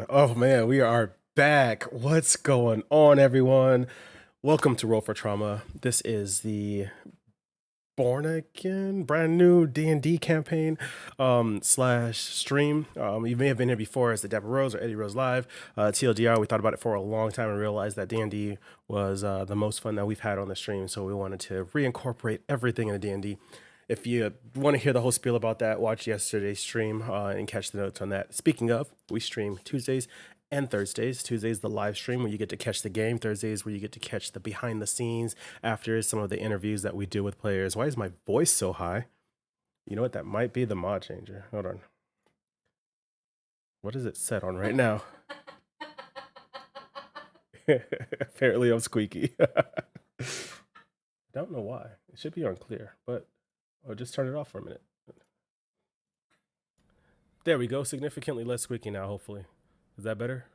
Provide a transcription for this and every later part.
man, we are back. What's going on, everyone? Welcome to Roll for Trauma. This is the born again, brand new D&D campaign slash stream. You may have been here before as the Dapper Rose or Eddie Rose Live. TLDR, we thought about it for a long time and realized that D&D was the most fun that we've had on the stream, so we wanted to reincorporate everything in the D&D. If you want to hear the whole spiel about that, watch yesterday's stream and catch the notes on that. Speaking of, we stream Tuesdays and Thursdays. Tuesdays the live stream where you get to catch the game. Thursdays where you get to catch the behind the scenes after some of the interviews that we do with players. Why is my voice so high? You know what? That might be the mod changer. Hold on. What is it set on right now? Apparently I'm squeaky. I don't know why. It should be on clear, but I'll just turn it off for a minute. There we go. Significantly less squeaky now, hopefully. Is that better?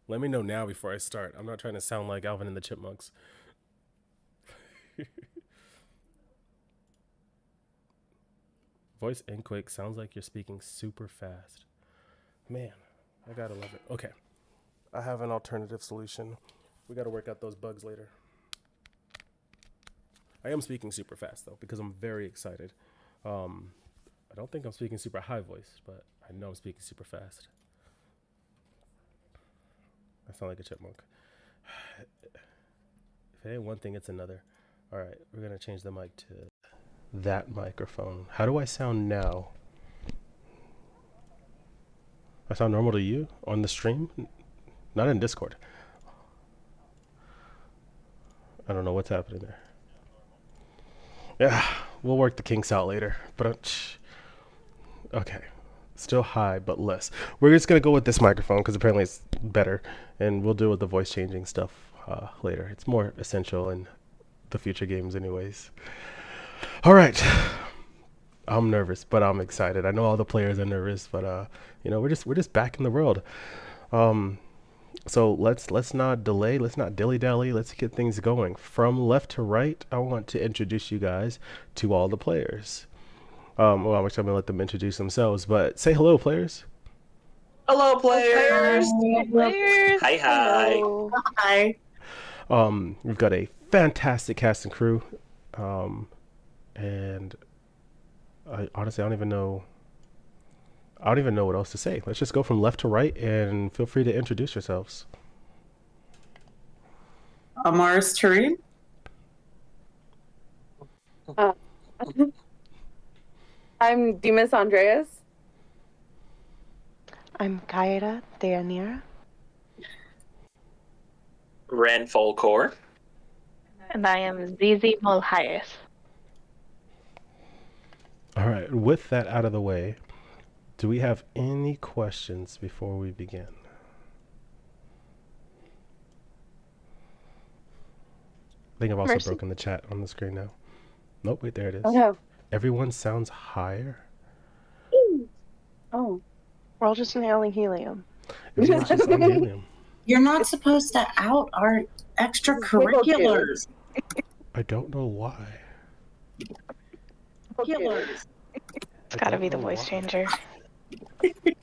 Let me know now before I start. I'm not trying to sound like Alvin and the Chipmunks. Voice in quick. Sounds like you're speaking super fast. Man, I gotta love it. Okay. I have an alternative solution. We gotta work out those bugs later. I am speaking super fast though because I'm very excited. I don't think I'm speaking super high voice, but I know I'm speaking super fast. I sound like a chipmunk. If it ain't one thing, it's another. All right, we're gonna change the mic to that microphone. How do I sound now? I sound normal to you on the stream? Not in Discord. I don't know what's happening there. Yeah, we'll work the kinks out later. But okay, still high but less. We're just gonna go with this microphone because apparently it's better, and we'll deal with the voice changing stuff later. It's more essential in the future games, anyways. All right, I'm nervous, but I'm excited. I know all the players are nervous, but you know, we're just back in the world. So let's not delay, let's not dilly-dally, let's get things going. From left to right, I want to introduce you guys to all the players. Well, I'm gonna let them introduce themselves, but say hello, players. Hello, players. Players. Hi, hi. Hello. Hi. We've got a fantastic cast and crew, and honestly, I don't even know what else to say. Let's just go from left to right, and feel free to introduce yourselves. Amaris Tareen. I'm Demas Andreas. I'm Kaira Deanira. Ren Folkor. And I am Zizi Molhayes. All right, with that out of the way, do we have any questions before we begin? I think I've also broken the chat on the screen now. Nope, wait, there it is. Oh no. Everyone sounds higher. Oh. We're all just inhaling helium. Everyone's just on helium. You're not supposed to out our extracurriculars. I don't know why. Killers. It's gotta be the voice changer.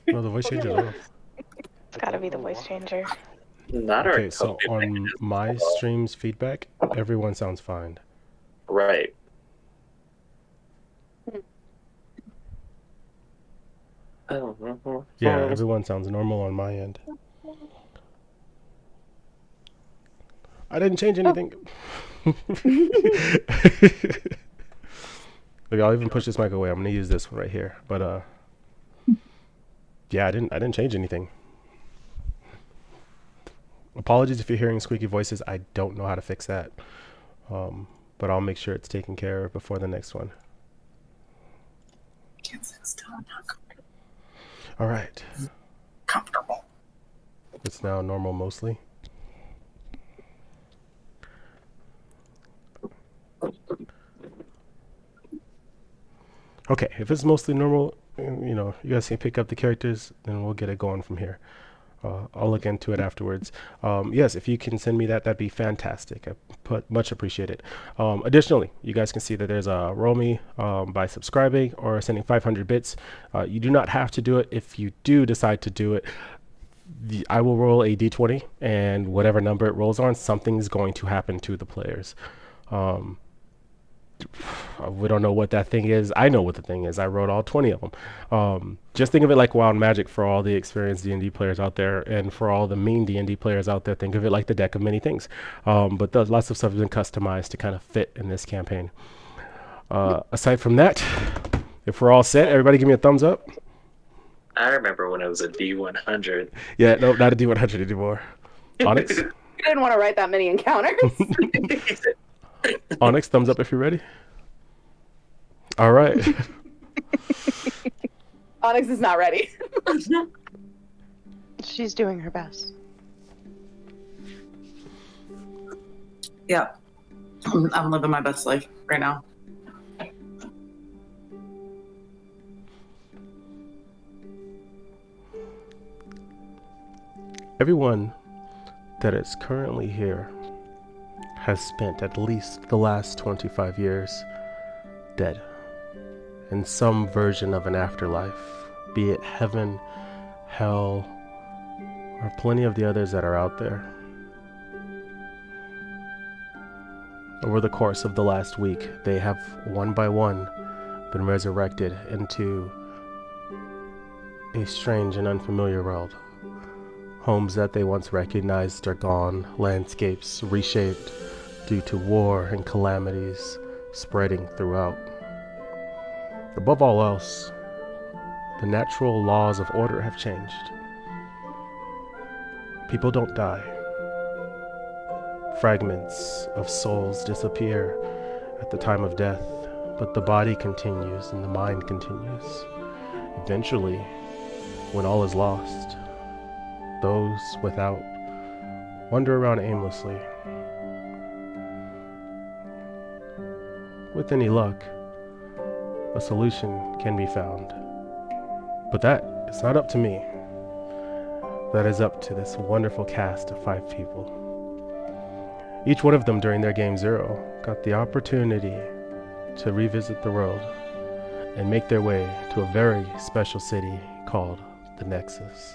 No, the voice changer's off. It's gotta be the voice changer. Not Okay, our so COVID on mechanism. my stream's feedback, everyone sounds fine. Right. Yeah, everyone sounds normal on my end. I didn't change anything. Look, I'll even push this mic away. I'm gonna use this one right here. But yeah, I didn't change anything. Apologies if you're hearing squeaky voices. I don't know how to fix that. But I'll make sure it's taken care of before the next one. Can't sit still. I'm not All right. comfortable. It's now normal mostly. Okay, if it's mostly normal, you know, you guys can pick up the characters, then we'll get it going from here. I'll look into it afterwards. Yes, if you can send me that, that'd be fantastic. Much appreciated. Additionally, you guys can see that there's a roll me by subscribing or sending 500 bits. You do not have to do it. If you do decide to do it, I will roll a d20, and whatever number it rolls on, something's going to happen to the players. We don't know what that thing is. I know what the thing is. I wrote all 20 of them. Just think of it like Wild Magic for all the experienced D&D players out there, and for all the mean D&D players out there, think of it like the deck of many things. But lots of stuff has been customized to kind of fit in this campaign. Aside from that, if we're all set, everybody give me a thumbs up. I remember when it was a D100. Yeah, no, not a D100 anymore. Onyx? You didn't want to write that many encounters. Onyx, thumbs up if you're ready. All right. Onyx is not ready. She's doing her best. Yeah. I'm living my best life right now. Everyone that is currently here has spent at least the last 25 years dead in some version of an afterlife, be it heaven, hell, or plenty of the others that are out there. Over the course of the last week, they have one by one been resurrected into a strange and unfamiliar world. Homes that they once recognized are gone, landscapes reshaped due to war and calamities spreading throughout. Above all else, the natural laws of order have changed. People don't die. Fragments of souls disappear at the time of death, but the body continues and the mind continues. Eventually, when all is lost, those without wander around aimlessly. With any luck, a solution can be found. But that is not up to me. That is up to this wonderful cast of 5 people. Each one of them during their Game Zero got the opportunity to revisit the world and make their way to a very special city called the Nexus.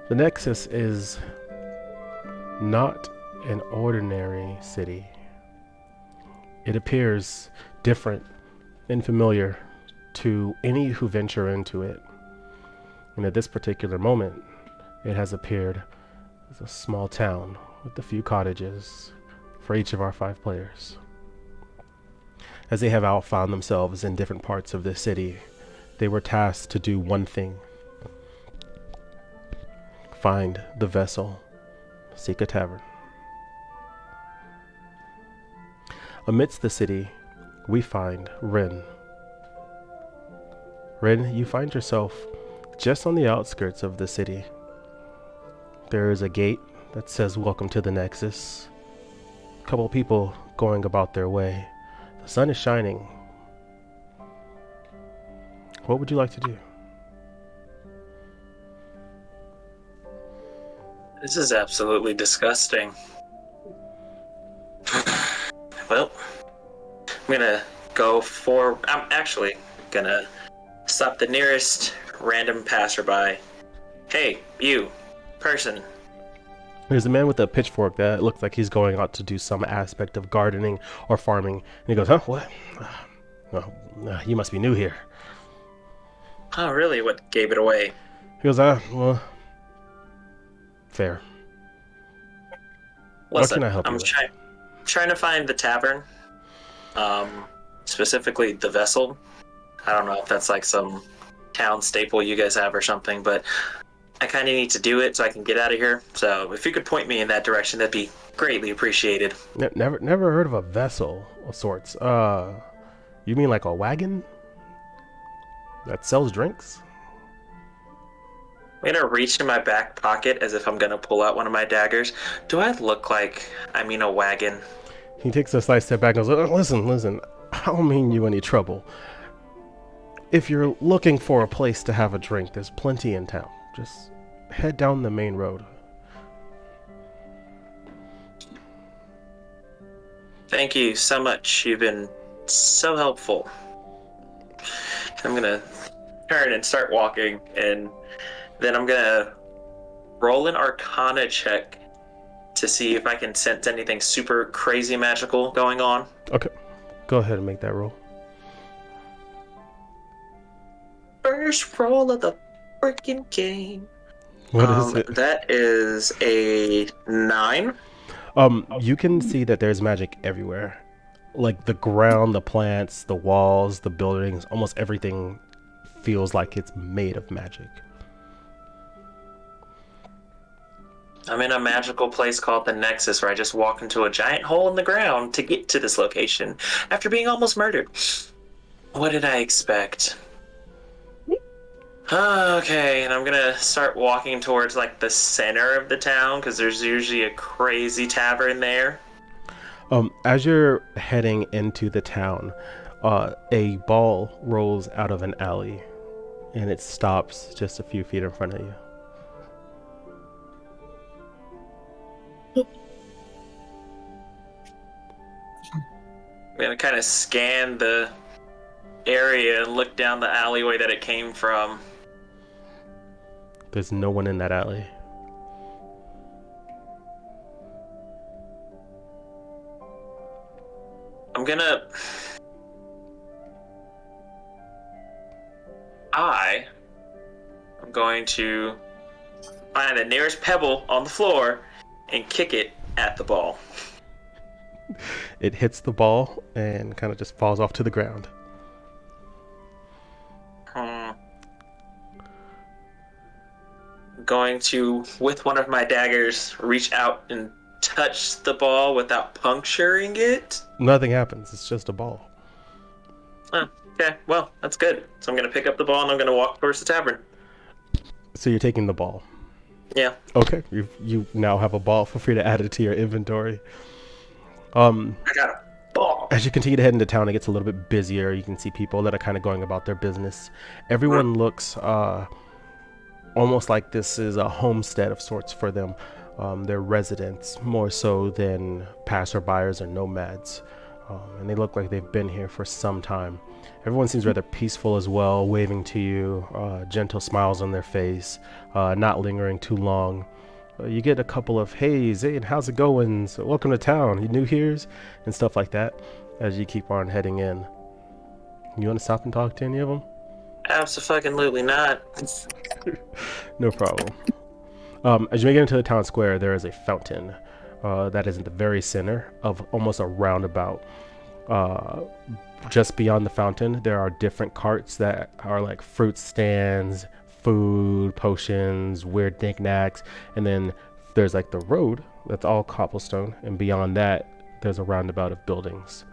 The Nexus is not an ordinary city. It appears different and familiar to any who venture into it. And at this particular moment, it has appeared as a small town with a few cottages for each of our 5 players. As they have outfound themselves in different parts of this city, they were tasked to do one thing: find the vessel, seek a tavern. Amidst the city, we find Rin. Rin, you find yourself just on the outskirts of the city. There is a gate that says "Welcome to the Nexus." A couple people going about their way. The sun is shining. What would you like to do? This is absolutely disgusting. Well, I'm actually gonna stop the nearest random passerby. Hey, you, person. There's a man with a pitchfork that looks like he's going out to do some aspect of gardening or farming. And he goes, "Huh? What? You must be new here." Oh, really? What gave it away? He goes, well, fair. What Listen, can I help you I'm with? trying to find the tavern. Specifically the vessel. I don't know if that's like some town staple you guys have or something, but I kind of need to do it so I can get out of here. So if you could point me in that direction, that'd be greatly appreciated. Never heard of a vessel of sorts. You mean like a wagon that sells drinks? I'm gonna reach in my back pocket as if I'm gonna pull out one of my daggers. Do I look like I'm in a wagon? He takes a slight step back and goes, listen, I don't mean you any trouble. If you're looking for a place to have a drink, there's plenty in town. Just head down the main road. Thank you so much. You've been so helpful. I'm gonna turn and start walking, and Then I'm gonna roll an Arcana check to see if I can sense anything super crazy magical going on. Okay. Go ahead and make that roll. First roll of the freaking game. What is it? That is a 9. You can see that there's magic everywhere. Like the ground, the plants, the walls, the buildings, almost everything feels like it's made of magic. I'm in a magical place called the Nexus where I just walk into a giant hole in the ground to get to this location after being almost murdered. What did I expect? Okay, and I'm gonna start walking towards like the center of the town because there's usually a crazy tavern there. As you're heading into the town, a ball rolls out of an alley and it stops just a few feet in front of you. I'm gonna kind of scan the area and look down the alleyway that it came from. There's no one in that alley. I'm going to find the nearest pebble on the floor and kick it at the ball. It hits the ball and kind of just falls off to the ground. Going to, with one of my daggers, reach out and touch the ball without puncturing it. Nothing happens. It's just a ball. Oh, okay, well, that's good. So I'm going to pick up the ball and I'm going to walk towards the tavern. So you're taking the ball. Yeah. Okay. You now have a ball. Feel free to add it to your inventory. I got a ball. As you continue to head into town, it gets a little bit busier. You can see people that are kind of going about their business. Everyone looks almost like this is a homestead of sorts for them. They're residents more so than passerbyers or nomads. And they look like they've been here for some time. Everyone seems rather peaceful as well, waving to you, gentle smiles on their face, not lingering too long. You get a couple of hey, and how's it going? So, welcome to town. You new here's and stuff like that as you keep on heading in. You want to stop and talk to any of them? Absolutely not. No problem. As you make it into the town square, there is a fountain that is in the very center of almost a roundabout. Just beyond the fountain, there are different carts that are like fruit stands, food, potions, weird knickknacks, and then there's like the road that's all cobblestone, and beyond that, there's a roundabout of buildings.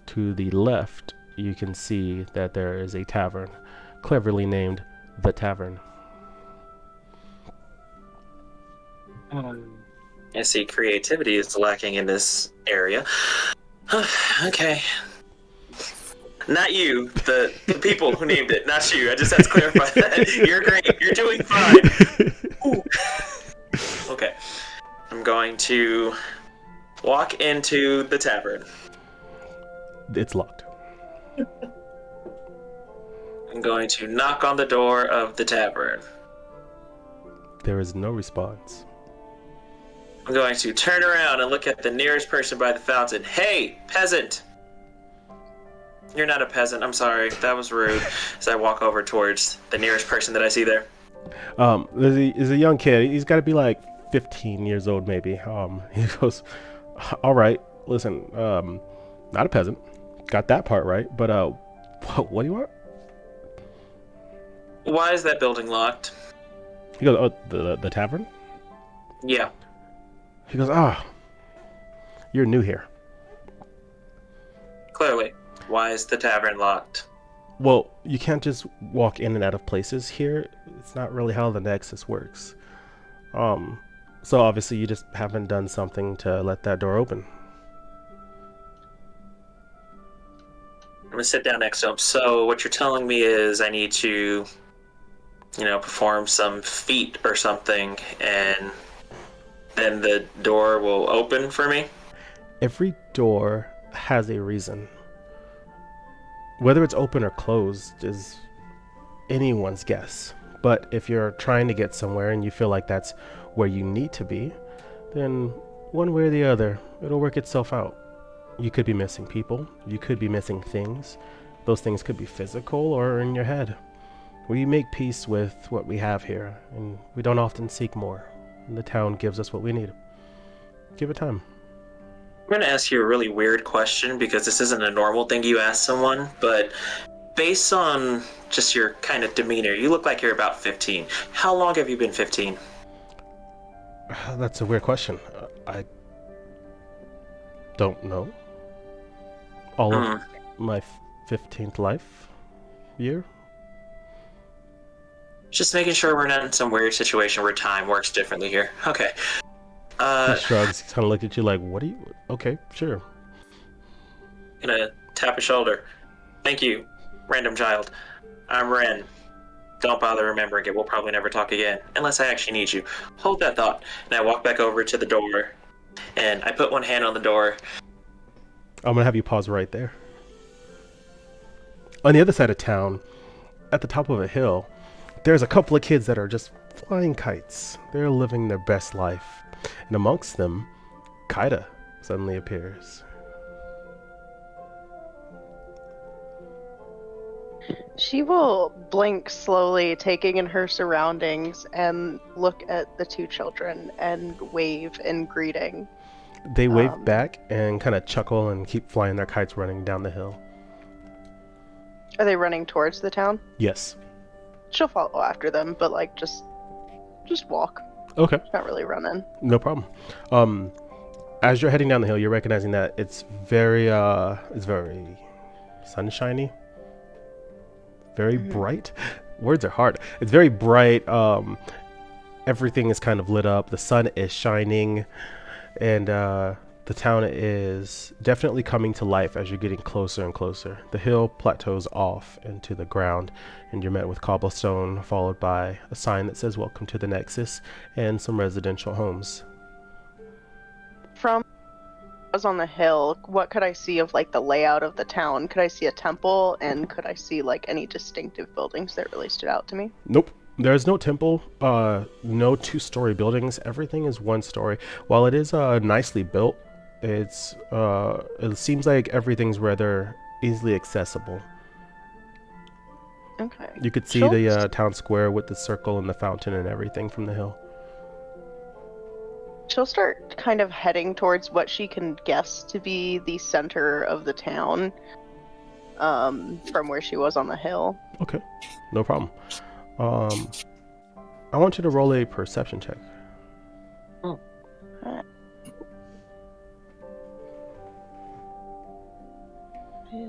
To the left, you can see that there is a tavern, cleverly named The Tavern. I see creativity is lacking in this area. Okay. Not you, the people who named it, not you. I just have to clarify that. You're great. You're doing fine. Ooh. Okay. I'm going to walk into the tavern. It's locked. I'm going to knock on the door of the tavern. There is no response. I'm going to turn around and look at the nearest person by the fountain. Hey, peasant! You're not a peasant. I'm sorry. That was rude. As I walk over towards the nearest person that I see there. There's a young kid. He's got to be like 15 years old, maybe. He goes, "All right, listen. Not a peasant. Got that part right. But what do you want?" Why is that building locked? He goes, "Oh, the tavern." Yeah. He goes, "You're new here." Clearly. Why is the tavern locked? Well, you can't just walk in and out of places here. It's not really how the Nexus works. So obviously you just haven't done something to let that door open. I'm gonna sit down next to him. So what you're telling me is I need to, perform some feat or something, and then the door will open for me? Every door has a reason. Whether it's open or closed is anyone's guess. But if you're trying to get somewhere and you feel like that's where you need to be, then one way or the other, it'll work itself out. You could be missing people. You could be missing things. Those things could be physical or in your head. We make peace with what we have here, and we don't often seek more. And the town gives us what we need. Give it time. I'm going to ask you a really weird question because this isn't a normal thing you ask someone, but based on just your kind of demeanor, you look like you're about 15. How long have you been 15? That's a weird question. I don't know. All of my 15th life year. Just making sure we're not in some weird situation where time works differently here. Okay. He shrugs. He kind of looked at you like, what are you? Okay, sure. Gonna tap his shoulder. Thank you, random child. I'm Ren. Don't bother remembering it. We'll probably never talk again, unless I actually need you. Hold that thought. And I walk back over to the door, and I put one hand on the door. I'm gonna have you pause right there. On the other side of town, at the top of a hill, there's a couple of kids that are just flying kites. They're living their best life. And amongst them, Kaida suddenly appears. She will blink slowly, taking in her surroundings, and look at the two children and wave in greeting. They wave back and kind of chuckle and keep flying their kites running down the hill. Are they running towards the town? Yes. She'll follow after them, but like just walk. Okay. Not really running. No problem. As you're heading down the hill, you're recognizing that it's very sunshiny, very bright. Words are hard. It's very bright. Everything is kind of lit up. The sun is shining, and the town is definitely coming to life as you're getting closer and closer. The hill plateaus off into the ground, and you're met with cobblestone, followed by a sign that says "Welcome to the Nexus" and some residential homes. From I was on the hill, what could I see of like the layout of the town? Could I see a temple, and could I see like any distinctive buildings that really stood out to me? Nope. There's no temple, no two-story buildings. Everything is one story. While it is nicely built, it seems like everything's rather easily accessible. Okay. You could see the town square with the circle and the fountain and everything from the hill. She'll start kind of heading towards what she can guess to be the center of the town, from where she was on the hill. Okay, no problem. I want you to roll a perception check. Oh.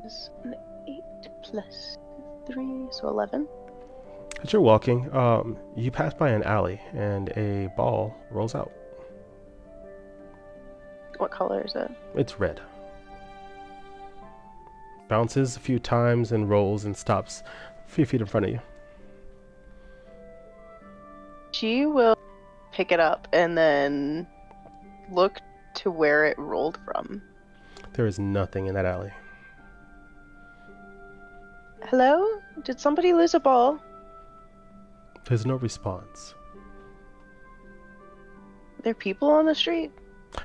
Is an 8 plus 3, so 11. As you're walking, you pass by an alley and a ball rolls out. What color is it? It's red. Bounces a few times and rolls and stops a few feet in front of you. She will pick it up and then look to where it rolled from. There is nothing in that alley. Hello? Did somebody lose a ball? There's no response. Are there people on the street?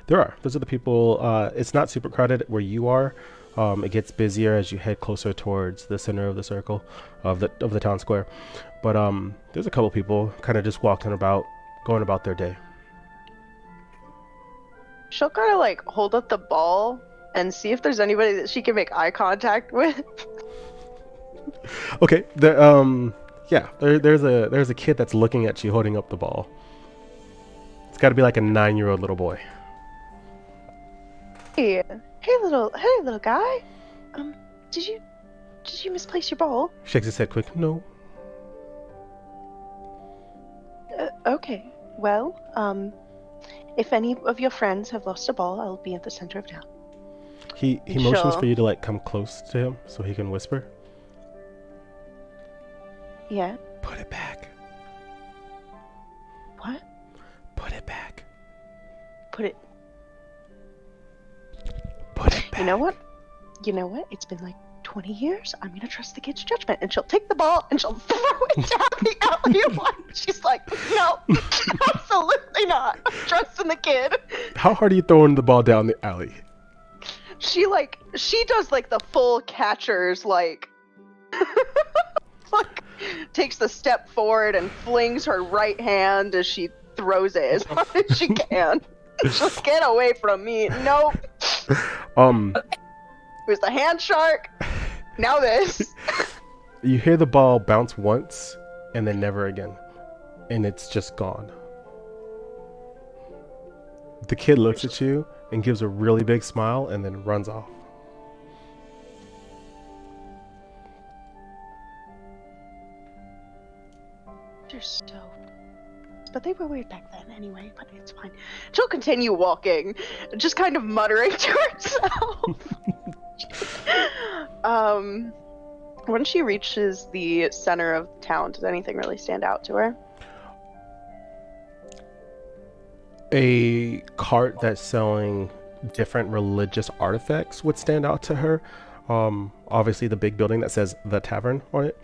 There are. Those are the people. It's not super crowded where you are. It gets busier as you head closer towards the center of the circle of the town square. But there's a couple people kind of just walking about, going about their day. She'll kind of like hold up the ball and see if there's anybody that she can make eye contact with. Okay. There's a kid that's looking at you holding up the ball. It's got to be like a 9-year-old little boy. Hey little guy. Did you misplace your ball? Shakes his head quick. No. Okay. Well, if any of your friends have lost a ball, I'll be at the center of town. He motions for you to like come close to him so he can whisper. Yeah. Put it back. What? Put it back. Put it back. You know what? It's been like 20 years, I'm gonna trust the kid's judgment. And she'll take the ball and she'll throw it down the alley. She's like, no, absolutely not. I'm trusting the kid. How hard are you throwing the ball down the alley? She does like the full catcher's like takes the step forward and flings her right hand as she throws it as hard as she can. She's like, get away from me. Nope. It was the hand shark. Now this. You hear the ball bounce once and then never again. And it's just gone. The kid looks at you and gives a really big smile and then runs off. They're so... But they were weird back then anyway, but it's fine. She'll continue walking, just kind of muttering to herself. When she reaches the center of town, does anything really stand out to her? A cart that's selling different religious artifacts would stand out to her. Obviously the big building that says The Tavern on it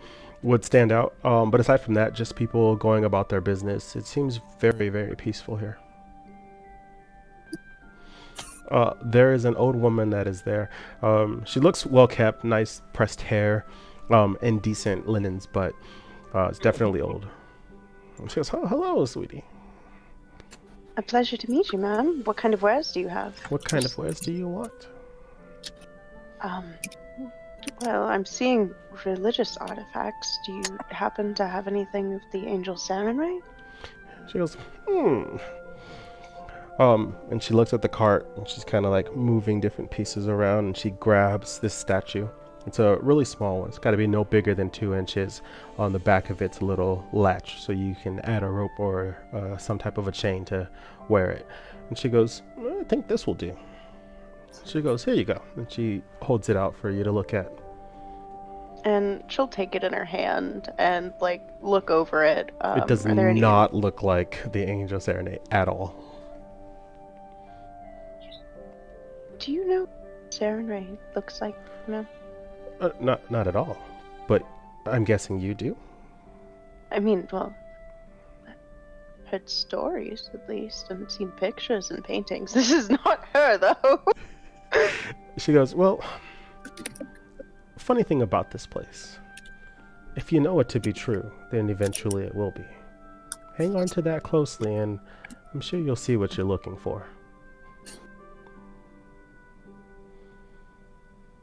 would stand out. But aside from that, just people going about their business. It seems very, very peaceful here. There is an old woman that is there. She looks well kept, nice pressed hair, and decent linens, but it's definitely old. She goes, oh, hello, sweetie. A pleasure to meet you, ma'am. What kind of wares do you have? What kind of wares do you want? Well, I'm seeing religious artifacts. Do you happen to have anything of the Angel Serenray? She goes, and she looks at the cart and she's kind of like moving different pieces around and she grabs this statue. It's a really small one. It's got to be no bigger than 2 inches. On the back of it's a little latch so you can add a rope or some type of a chain to wear it. And she goes, I think this will do. She goes, here you go. And she holds it out for you to look at. And she'll take it in her hand and like look over it. It does not look like the Angel Serenade at all. Do you know what Serenray looks like, ma'am? Not at all. But I'm guessing you do. I mean, well, I've heard stories at least and seen pictures and paintings. This is not her though. She goes, well, funny thing about this place. If you know it to be true, then eventually it will be. Hang on to that closely and I'm sure you'll see what you're looking for.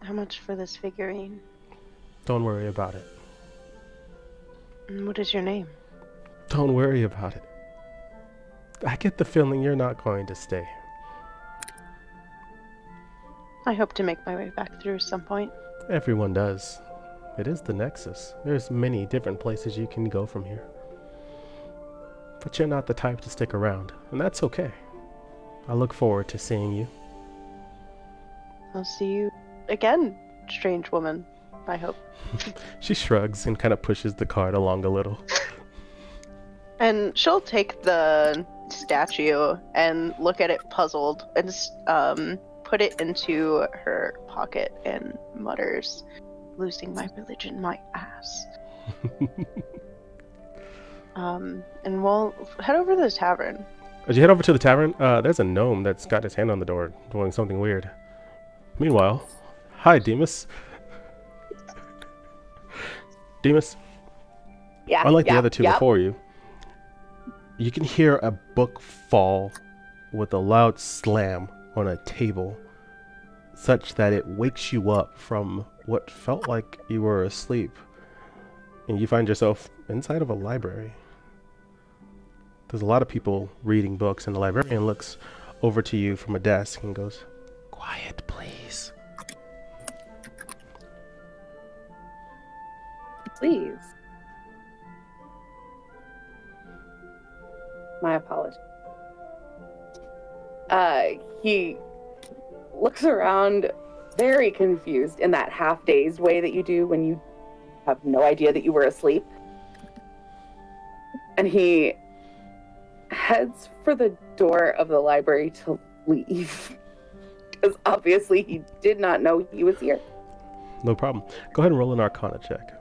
How much for this figurine? Don't worry about it. And what is your name? Don't worry about it. I get the feeling you're not going to stay. I hope to make my way back through some point. Everyone does. It is the Nexus. There's many different places you can go from here. But you're not the type to stick around, and that's okay. I look forward to seeing you. I'll see you again, strange woman, I hope. She shrugs and kind of pushes the cart along a little. And she'll take the statue and look at it puzzled and put it into her pocket and mutters, losing my religion, my ass. And we'll head over to the tavern. As you head over to the tavern, there's a gnome that's got his hand on the door doing something weird. Meanwhile, hi, Demas. Demas, Yeah. unlike the yeah, other two yep. before you, you can hear a book fall with a loud slam on a table, such that it wakes you up from what felt like you were asleep, and you find yourself inside of a library. There's a lot of people reading books, and the librarian looks over to you from a desk and goes, "Quiet, please." Please. My apologies. He looks around very confused in that half-dazed way that you do when you have no idea that you were asleep. And he heads for the door of the library to leave. Because obviously he did not know he was here. No problem. Go ahead and roll an Arcana check.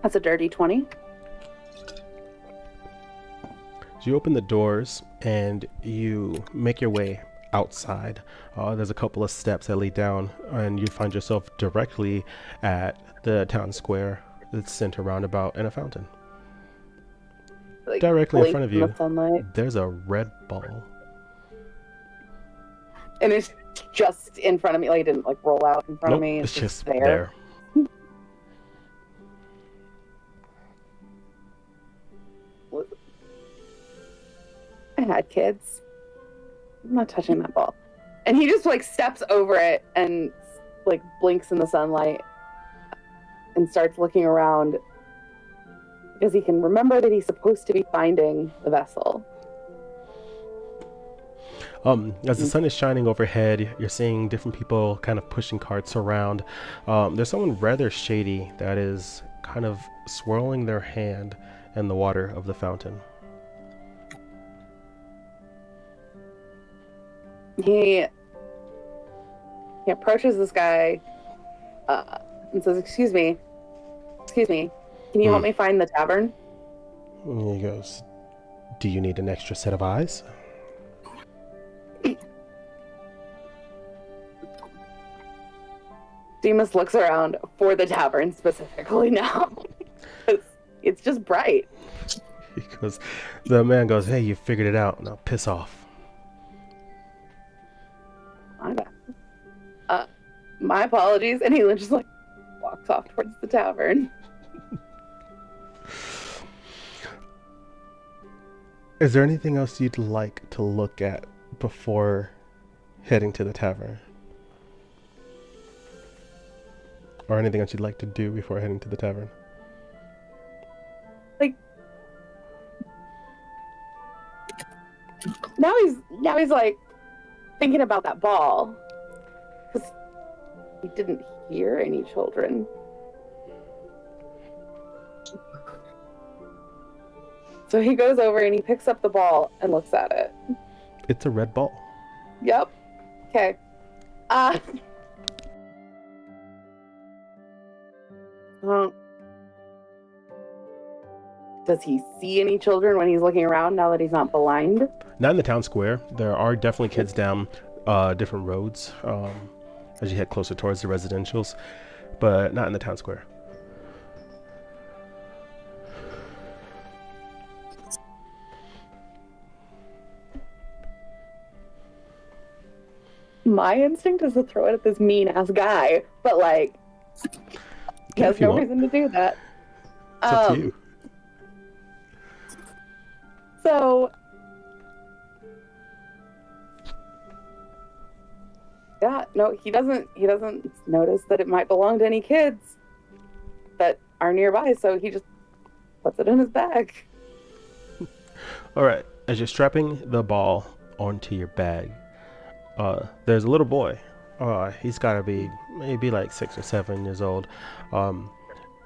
That's a dirty 20. So you open the doors and you make your way outside. There's a couple of steps that lead down, and you find yourself directly at the town square, the center roundabout, and a fountain. Like, Directly in blink front of in you, the sunlight. there's a red ball. And it's just in front of me. Like, it didn't like roll out in front of me. It's just there. there. I had kids. I'm not touching that ball. And he just like steps over it and like blinks in the sunlight and starts looking around because he can remember that he's supposed to be finding the vessel. As the sun is shining overhead, you're seeing different people kind of pushing carts around. There's someone rather shady that is kind of swirling their hand in the water of the fountain. He approaches this guy and says, excuse me, can you help me find the tavern? And he goes, do you need an extra set of eyes? Demas looks around for the tavern specifically now. It's just bright. Because the man goes, hey, you figured it out. Now piss off. My apologies. And he just like walks off towards the tavern. Is there anything else you'd like to look at before heading to the tavern? Or anything else you'd like to do before heading to the tavern? Like, now he's like thinking about that ball because he didn't hear any children. So he goes over and he picks up the ball and looks at it. It's a red ball. Yep. Okay. Does he see any children when he's looking around now that he's not blind? Not in the town square. There are definitely kids down different roads as you head closer towards the residentials, but not in the town square. My instinct is to throw it at this mean-ass guy, but like, he has no reason to do that. It's up to you. So, yeah, no, he doesn't notice that it might belong to any kids that are nearby, so he just puts it in his bag. All right, as you're strapping the ball onto your bag, there's a little boy. He's got to be maybe like 6 or 7 years old,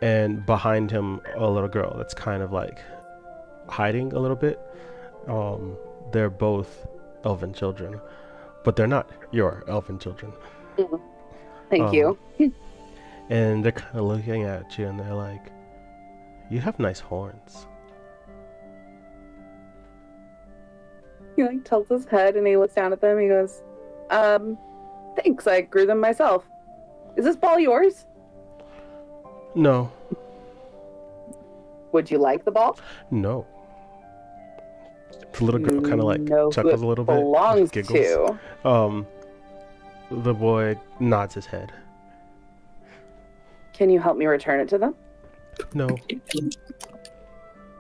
and behind him a little girl that's kind of like hiding a little bit. They're both elven children, but they're not your elven children. Thank you. And they're kind of looking at you and they're like, you have nice horns. He like tilts his head and he looks down at them. He goes, thanks, I grew them myself. Is this ball yours? No. Would you like the ball? No. The little girl kind of like chuckles a little bit. Belongs giggles. to. The boy nods his head. Can you help me return it to them? No.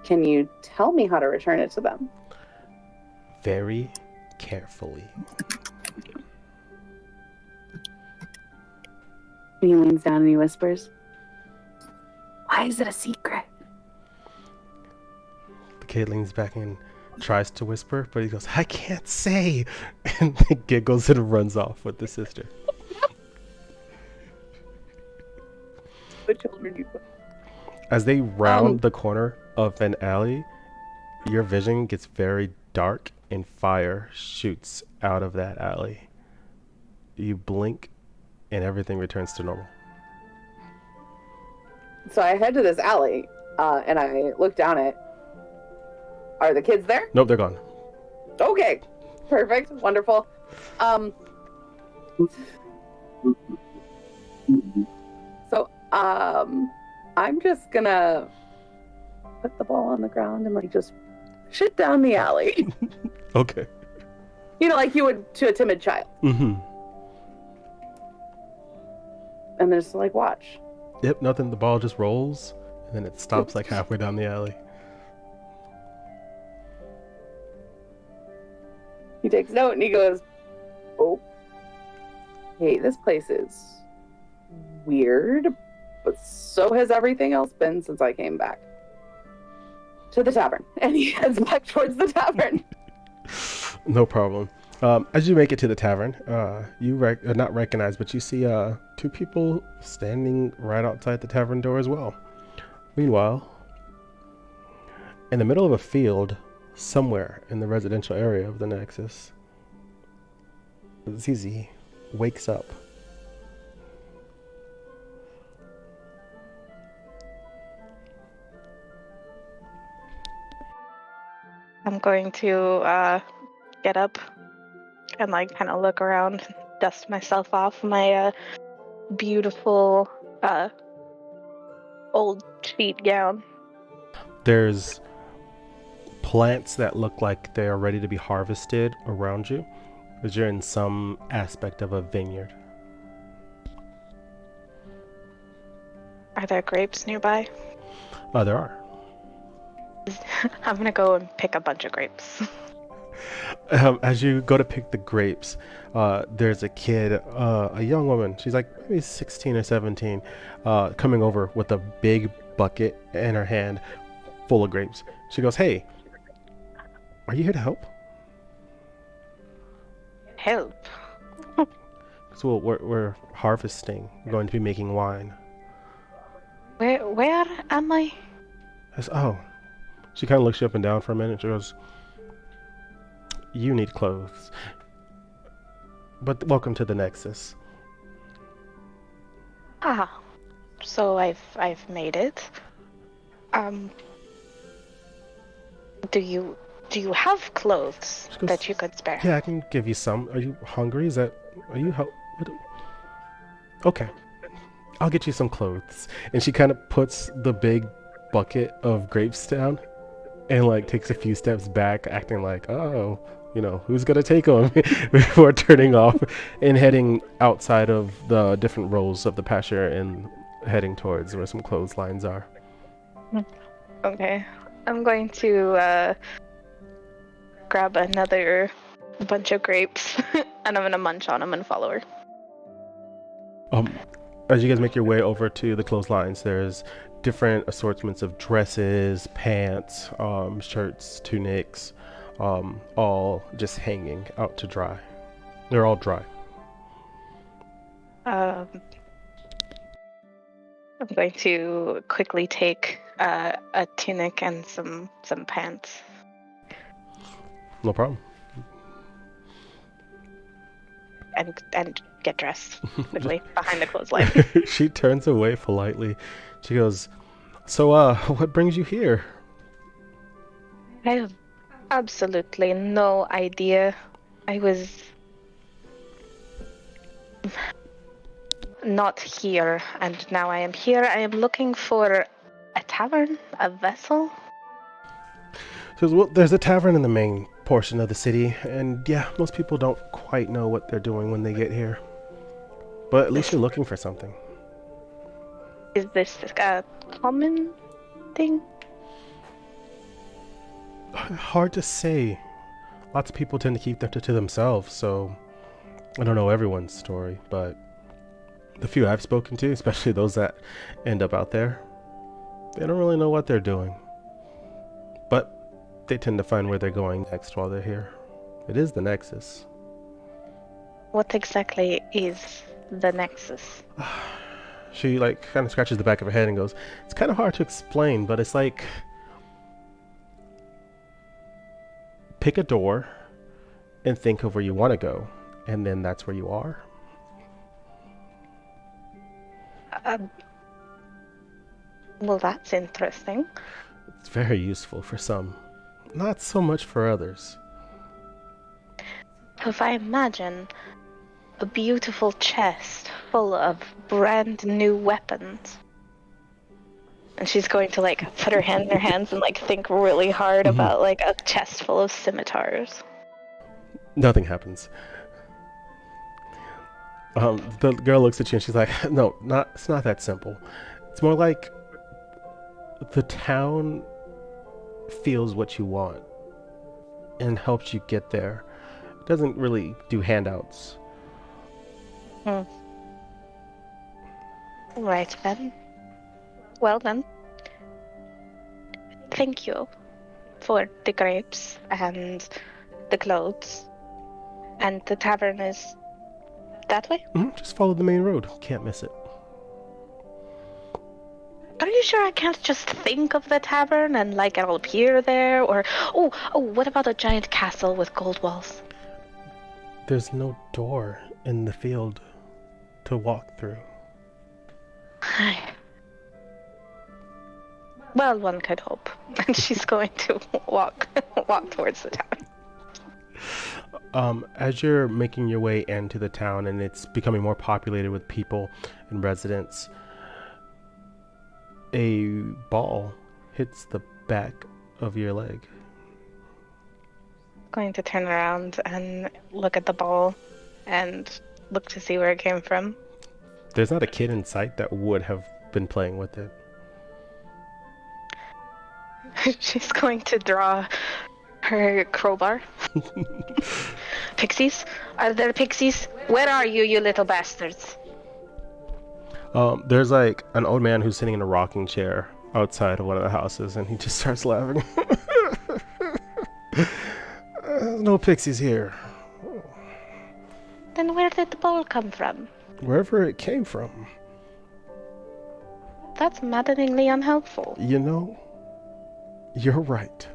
Can you tell me how to return it to them? Very carefully. He leans down and he whispers, why is it a secret? The kid leans back and tries to whisper, but he goes, I can't say, and giggles and runs off with the sister. The children you. As they round the corner of an alley, your vision gets very dark and fire shoots out of that alley. You blink and everything returns to normal. So I head to this alley, and I look down it. Are the kids there? Nope, they're gone. Okay, perfect, wonderful. So I'm just gonna put the ball on the ground and like just push it down the alley. Okay. You know, like you would to a timid child. Mm-hmm. And just like watch. Yep, nothing. The ball just rolls, and then it stops like halfway down the alley. He takes note and he goes, "Oh, hey, this place is weird, but so has everything else been since I came back to the tavern." And he heads back towards the tavern. No problem. As you make it to the tavern, you not recognize, but you see two people standing right outside the tavern door as well. Meanwhile, in the middle of a field, somewhere in the residential area of the Nexus, Zizi wakes up. I'm going to get up and like kind of look around, dust myself off my beautiful old sheet gown. There's plants that look like they are ready to be harvested around you, as you're in some aspect of a vineyard. Are there grapes nearby? There are. I'm gonna go and pick a bunch of grapes. As you go to pick the grapes, there's a kid, a young woman. She's like maybe 16 or 17, coming over with a big bucket in her hand full of grapes. She goes, "Hey, are you here to help?" Help? So we're harvesting. We're going to be making wine. Where am I? I said, "Oh." She kind of looks you up and down for a minute. She goes, "You need clothes. But welcome to the Nexus." Ah, so I've made it. Do you have clothes She goes, that you could spare? "Yeah, I can give you some. Are you hungry? Are you Okay. I'll get you some clothes." And she kind of puts the big bucket of grapes down and like takes a few steps back, acting like, "Oh, who's gonna take them?" before turning off and heading outside of the different rows of the pasture and heading towards where some clotheslines are. Okay, I'm going to grab another bunch of grapes and I'm gonna munch on them and follow her. As you guys make your way over to the clotheslines, there's different assortments of dresses, pants, shirts, tunics, all just hanging out to dry. They're all dry. I'm going to quickly take a tunic and some pants. No problem. And get dressed quickly behind the clothesline. She turns away politely. She goes, "So, what brings you here?" I have absolutely no idea. I was not here, and now I am here. I am looking for a tavern, a vessel. She goes, "Well, there's a tavern in the main portion of the city, and yeah, most people don't quite know what they're doing when they get here. But at least you're looking for something." Is this a common thing? Hard to say. Lots of people tend to keep that to themselves, so I don't know everyone's story, but the few I've spoken to, especially those that end up out there, they don't really know what they're doing. But they tend to find where they're going next while they're here. It is the Nexus. What exactly is the Nexus? She like kind of scratches the back of her head and goes, "It's kind of hard to explain, but it's like pick a door and think of where you want to go, and then that's where you are. Well, that's interesting. It's very useful for some, not so much for others. If I imagine a beautiful chest full of brand new weapons, and she's going to like put her hand in her hands and like think really hard about like a chest full of scimitars. Nothing happens. The girl looks at you and she's like, no, it's not that simple. It's more like the town feels what you want and helps you get there. It doesn't really do handouts. Right then. Well then. Thank you for the grapes and the clothes. And the tavern is that way? Just follow the main road. Can't miss it. Are you sure I can't just think of the tavern and like it'll appear there? Or oh, what about a giant castle with gold walls? There's no door in the field to walk through. Well, one could hope. And she's going to walk towards the town. As you're making your way into the town and it's becoming more populated with people and residents, a ball hits the back of your leg. Going to turn around and look at the ball and look to see where it came from. There's not a kid in sight that would have been playing with it. She's going to draw her crowbar. Pixies? Are there pixies? Where are you, you little bastards? There's like an old man who's sitting in a rocking chair outside of one of the houses, and he just starts laughing. No pixies here. Then where did the ball come from? Wherever it came from. That's maddeningly unhelpful. You know, you're right.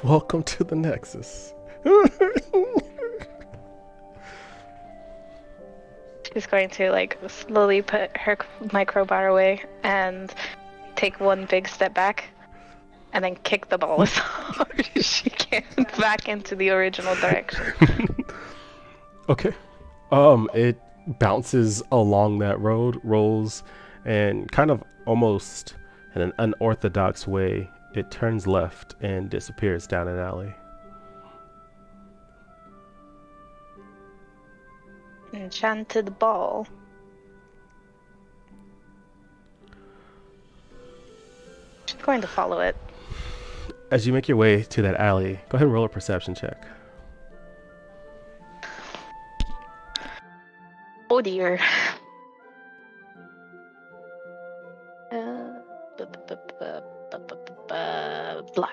Welcome to the Nexus. She's going to like slowly put my crowbar away and take one big step back and then kick the ball as hard as she can back into the original direction. Okay. It bounces along that road, rolls, and kind of almost in an unorthodox way, it turns left and disappears down an alley. Enchanted ball. She's going to follow it. As you make your way to that alley, go ahead and roll a perception check. Oh dear. Blah.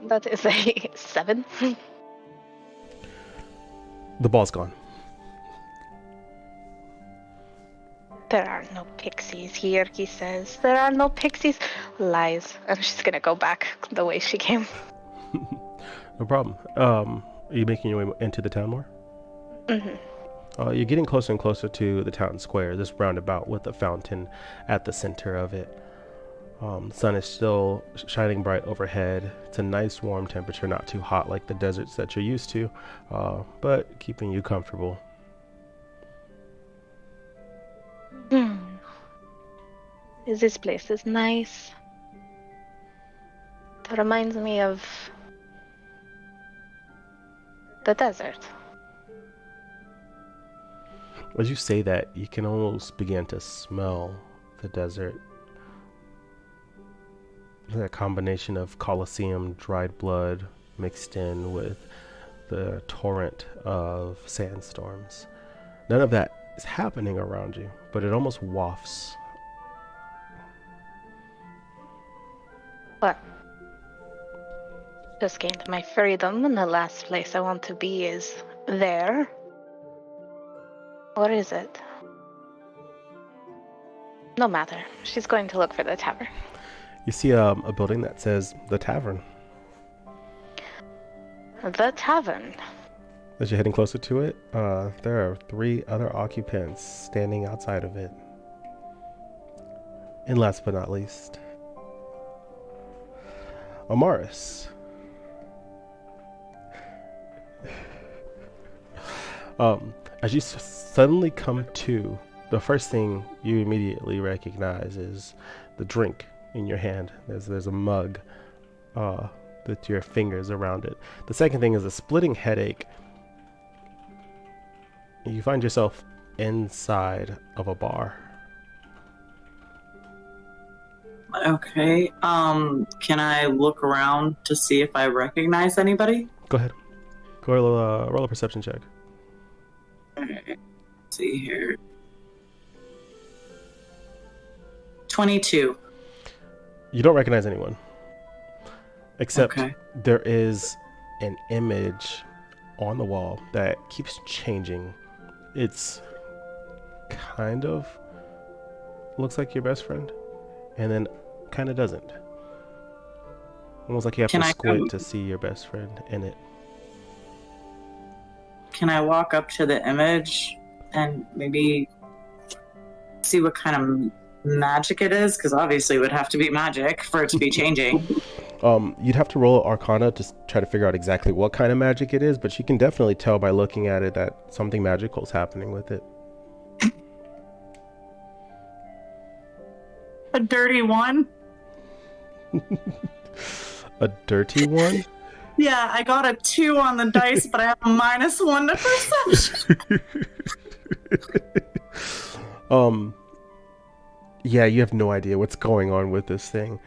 That is a 7. The ball's gone. There are no pixies here, he says. There are no pixies. Lies. And she's gonna go back the way she came. No problem. Are you making your way into the town more? You're getting closer and closer to the town square, this roundabout with a fountain at the center of it. The sun is still shining bright overhead. It's a nice warm temperature, not too hot like the deserts that you're used to, but keeping you comfortable. This place is nice. That reminds me of the desert. As you say that, you can almost begin to smell the desert. That combination of Colosseum dried blood mixed in with the torrent of sandstorms. None of that is happening around you, but it almost wafts. What? Just gained my freedom, and the last place I want to be is there. Or is it? No matter. She's going to look for the tavern. You see a building that says the tavern The tavern. As you're heading closer to it, there are 3 other occupants standing outside of it. And last but not least, Amaris. As you suddenly come to, the first thing you immediately recognize is the drink in your hand. There's a mug with your fingers around it. The second thing is a splitting headache. You find yourself inside of a bar. Okay. Can I look around to see if I recognize anybody? Go ahead. Roll a perception check. Alright. Let's see here. 22. You don't recognize anyone. Except Okay. there is an image on the wall that keeps changing. It's kind of looks like your best friend, and then kind of doesn't. Almost like you have Can to I squint come- to see your best friend in it. Can I walk up to the image and maybe see what kind of magic it is? Because obviously it would have to be magic for it to be changing. You'd have to roll Arcana to try to figure out exactly what kind of magic it is, but you can definitely tell by looking at it that something magical is happening with it. A dirty one? A dirty one? Yeah, I got a 2 on the dice, but I have a -1 to perception. Yeah, you have no idea what's going on with this thing.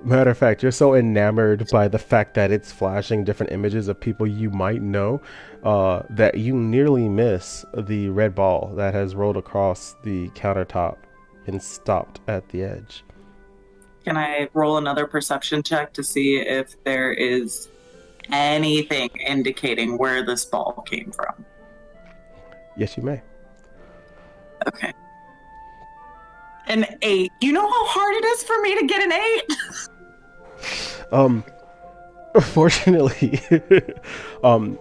Matter of fact, you're so enamored by the fact that it's flashing different images of people you might know that you nearly miss the red ball that has rolled across the countertop and stopped at the edge. Can I roll another perception check to see if there is anything indicating where this ball came from? Yes, you may. Okay. An 8. You know how hard it is for me to get an 8? Fortunately,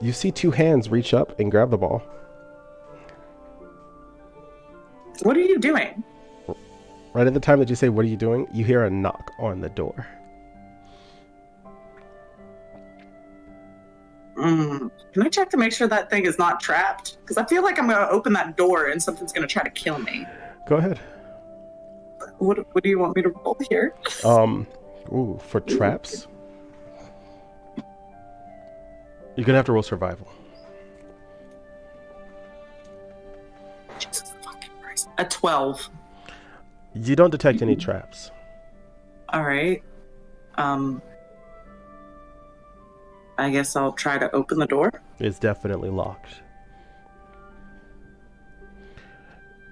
you see 2 hands reach up and grab the ball. What are you doing? Right at the time that you say, "What are you doing?" you hear a knock on the door. Can I check to make sure that thing is not trapped? Because I feel like I'm going to open that door and something's going to try to kill me. Go ahead. What do you want me to roll here? For traps, you're gonna have to roll survival. Jesus fucking Christ. A 12. You don't detect any traps. All right. I guess I'll try to open the door. It's definitely locked.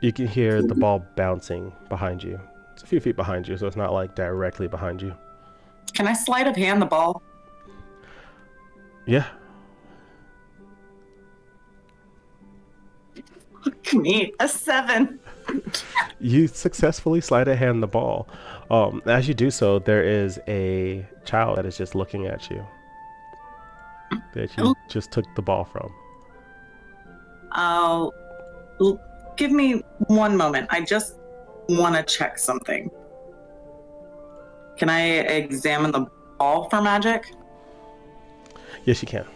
You can hear the ball bouncing behind you. It's a few feet behind you, so it's not like directly behind you. Can I sleight of hand the ball? Yeah. Look at me, a 7. You successfully sleight of hand the ball. As you do so, there is a child that is just looking at you. That you just took the ball from. Give me one moment. I just want to check something. Can I examine the ball for magic? Yes, you can.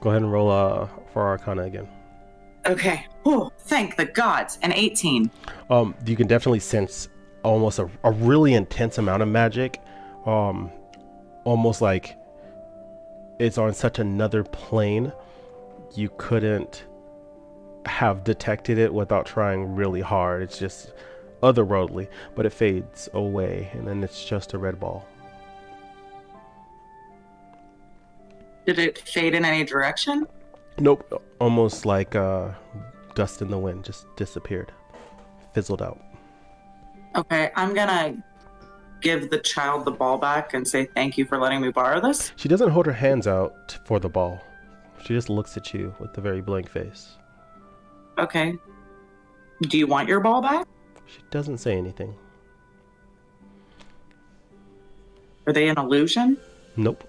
Go ahead and roll for Arcana again. Okay. Oh, thank the gods. An 18. You can definitely sense almost a really intense amount of magic. Almost like it's on such another plane. You couldn't have detected it without trying really hard. It's just otherworldly, but it fades away, and then it's just a red ball. Did it fade in any direction? Nope. Almost like dust in the wind, just disappeared, fizzled out. Okay, I'm gonna give the child the ball back and say thank you for letting me borrow this. She doesn't hold her hands out for the ball. She just looks at you with a very blank face. Okay. Do you want your ball back? She doesn't say anything. Are they an illusion? Nope.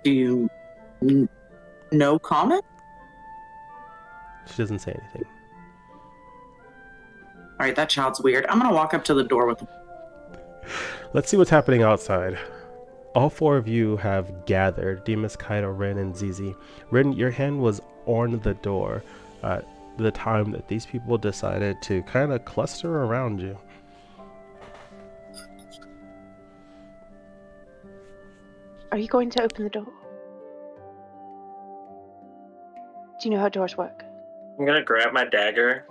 Do you know common? She doesn't say anything. All right, that child's weird. I'm gonna walk up to the door with. Let's see what's happening outside. All four of you have gathered. Demas, Kaido, Rin, and Zizi. Rin, your hand was on the door at the time that these people decided to kind of cluster around you. Are you going to open the door? Do you know how doors work? I'm gonna grab my dagger.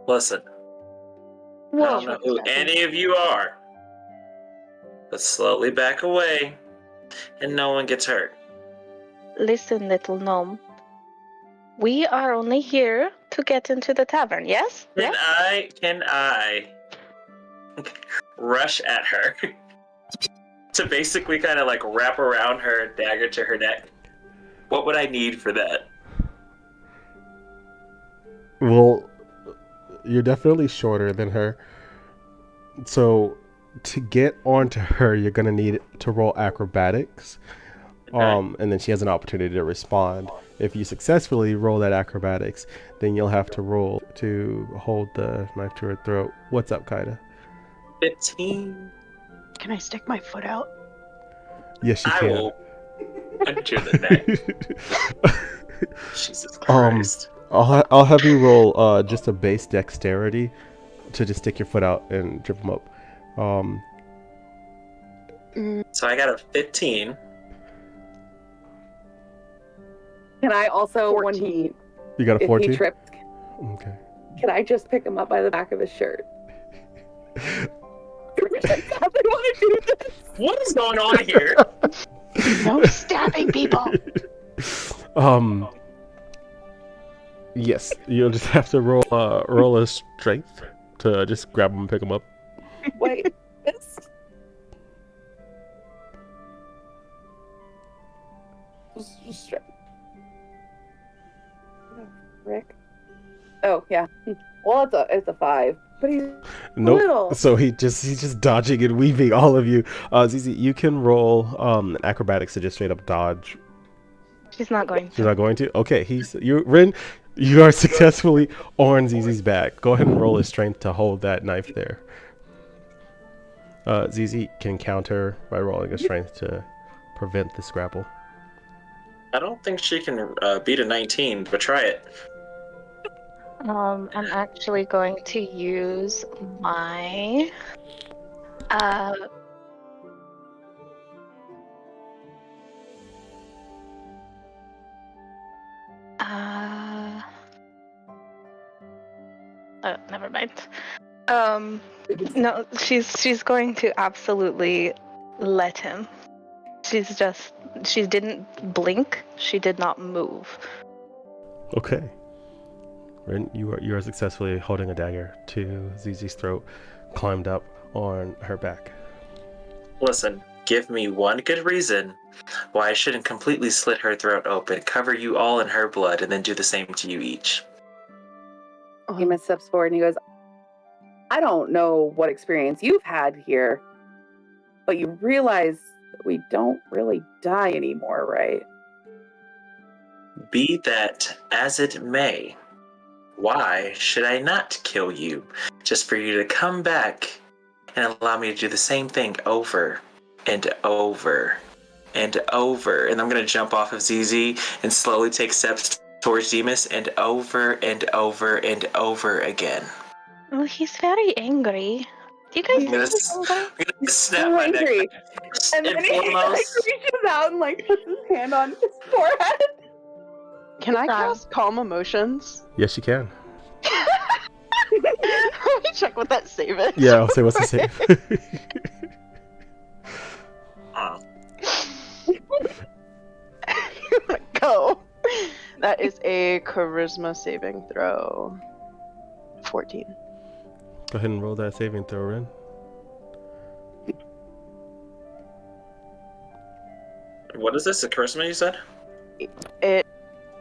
Listen, I don't know who any of you are, but slowly back away, and no one gets hurt. Listen, little gnome. We are only here to get into the tavern, yes? Can I rush at her to basically kind of like wrap around her dagger to her neck? What would I need for that? Well, you're definitely shorter than her. So to get onto her, you're going to need to roll acrobatics. Okay. And then she has an opportunity to respond. If you successfully roll that acrobatics, then you'll have to roll to hold the knife to her throat. What's up, Kaida? 15. Can I stick my foot out? Yes, you I can. will punch you in the neck. Jesus Christ. I'll have you roll just a base dexterity to just stick your foot out and trip them up. So I got a 15. Can I also, 14. when he, You got a if 14? he trips, Okay. can I just pick him up by the back of his shirt? I want to do this. What is going on here? No stabbing people! Yes, you'll just have to roll a strength to just grab him and pick him up. Wait, this? Straight. Rick. Oh yeah. Well, it's a 5, but he's Nope. little. So he's just dodging and weaving all of you. Zizi, you can roll acrobatics to just straight up dodge. She's not going She's to. not going to. Okay, Rin, you are successfully on Zizi's back. Go ahead and roll his strength to hold that knife there. Zizi can counter by rolling a strength to prevent the scrapple. I don't think she can beat a 19, but try it. I'm actually going to use my oh, never mind. No, she's going to absolutely let him. She didn't blink. She did not move. Okay. Rin, you are successfully holding a dagger to Zizi's throat, climbed up on her back. Listen, give me one good reason why I shouldn't completely slit her throat open, cover you all in her blood, and then do the same to you each. He steps forward and he goes, I don't know what experience you've had here, but you realize that we don't really die anymore, right? Be that as it may, why should I not kill you just for you to come back and allow me to do the same thing over and over and over? And I'm going to jump off of ZZ and slowly take steps towards Demas and over and over and over again. Well, he's very angry. Do you guys I'm think he's angry? gonna snap So my neck angry. first And then he like, foremost. reaches out and like puts his hand on his forehead. Can I cast Calm Emotions? Yes, you can. Let me check what that save is. Yeah, I'll say what's the save. Go. That is a charisma saving throw. 14. Go ahead and roll that saving throw, Rin. What is this? A charisma you said?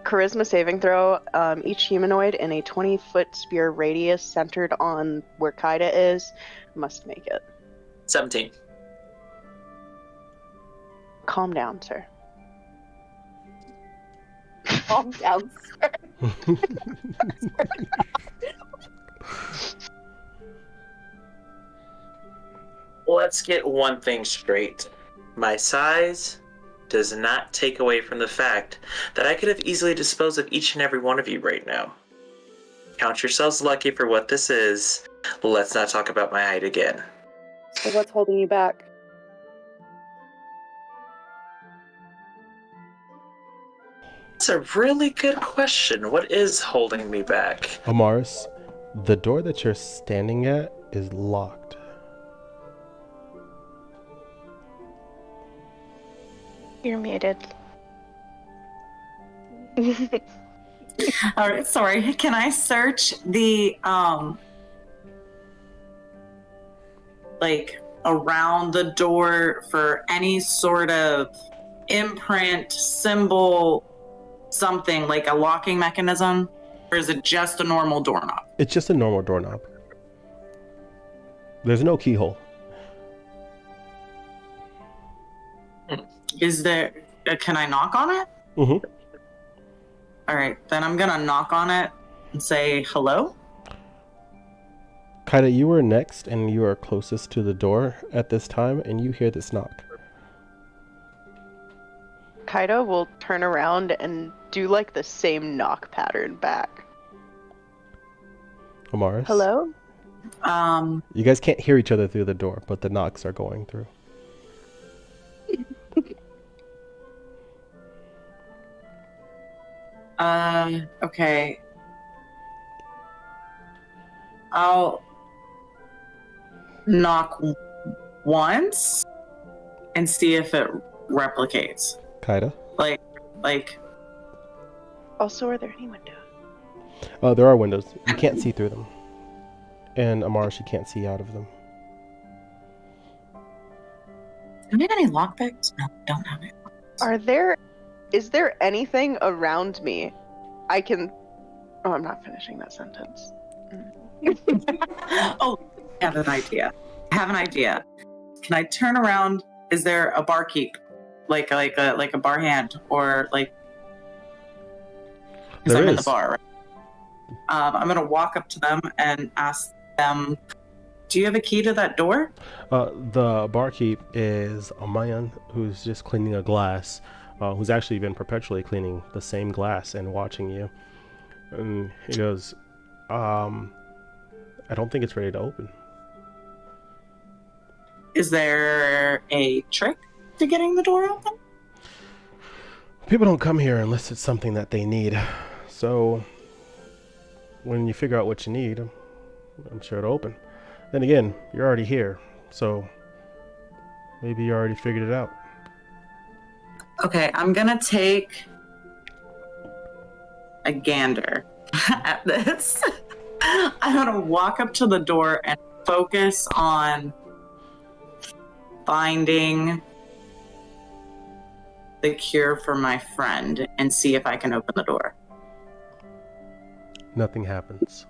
Charisma saving throw. Each humanoid in a 20-foot spear radius centered on where Kaida is must make it. 17. Calm down, sir. fall downstairs. Let's get one thing straight. My size does not take away from the fact that I could have easily disposed of each and every one of you right now. Count yourselves lucky for what this is. Let's not talk about my height again. So what's holding you back? That's a really good question. What is holding me back? Amaris, the door that you're standing at is locked. You're muted. All right, sorry. Can I search the like around the door for any sort of imprint, symbol, something like a locking mechanism, or is it just a normal doorknob? It's just a normal doorknob. There's no keyhole. Is there? Can I knock on it? Mm-hmm. All right, then I'm gonna knock on it and say hello. Kaida, you were next, and you are closest to the door at this time, and you hear this knock. Kaida will turn around and do like the same knock pattern back. Amaris? Hello? You guys can't hear each other through the door, but the knocks are going through. Okay. I'll knock once and see if it replicates. Kaida? Like. Also, are there any windows? There are windows. You can't see through them. And Amaris, you can't see out of them. Do we have any lockpicks? No, we don't have any. Is there anything around me I can... Oh, I'm not finishing that sentence. Oh, I have an idea. Can I turn around? Is there a barkeep? Like a bar hand, or like... Because I'm in the bar, right? I'm going to walk up to them and ask them, do you have a key to that door? The barkeep is a man who's just cleaning a glass, who's actually been perpetually cleaning the same glass and watching you. And he goes, I don't think it's ready to open. Is there a trick to getting the door open? People don't come here unless it's something that they need. So when you figure out what you need, I'm sure it'll open. Then again, you're already here, so maybe you already figured it out. Okay, I'm gonna take a gander at this. I'm gonna walk up to the door and focus on finding the cure for my friend and see if I can open the door. Nothing happens.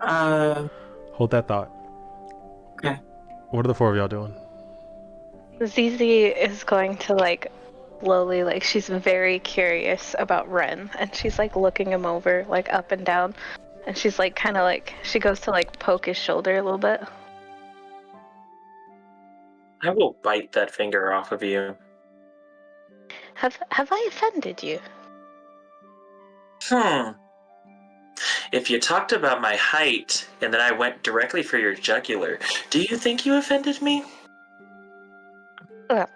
Hold that thought. Okay. What are the four of y'all doing? Zizi is going to like slowly, like she's very curious about Ren, and she's like looking him over like up and down, and she's like kind of like she goes to like poke his shoulder a little bit. I will bite that finger off of you. Have I offended you? If you talked about my height and then I went directly for your jugular, do you think you offended me? Well,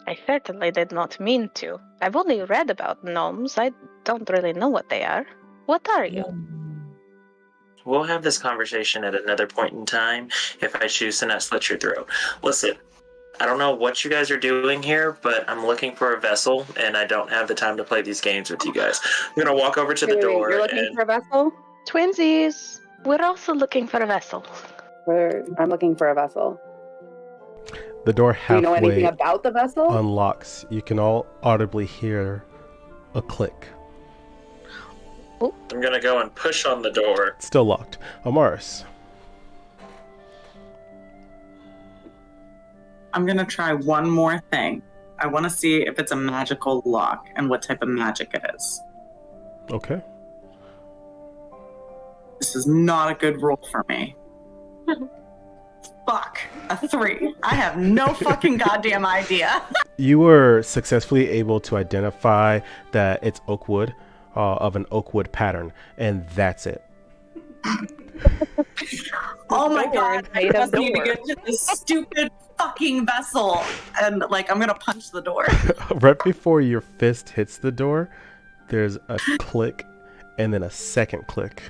I certainly did not mean to. I've only read about gnomes. I don't really know what they are. What are you? We'll have this conversation at another point in time if I choose to not slit your throat. Listen, I don't know what you guys are doing here, but I'm looking for a vessel, and I don't have the time to play these games with you guys. I'm going to walk over to the door. You're looking for a vessel? Twinsies! We're also looking for a vessel. I'm looking for a vessel. The door Do you know halfway anything about the vessel? unlocks. You can all audibly hear a click. I'm going to go and push on the door. It's still locked. Amaris. I'm gonna try one more thing. I want to see if it's a magical lock and what type of magic it is. Okay. This is not a good roll for me. Fuck. A 3. I have no fucking goddamn idea. You were successfully able to identify that it's oak wood, of an oak wood pattern, and that's it. Oh my Door god, I made of just need to door. get to this stupid fucking vessel. And like, I'm gonna punch the door. Right before your fist hits the door, there's a click and then a second click.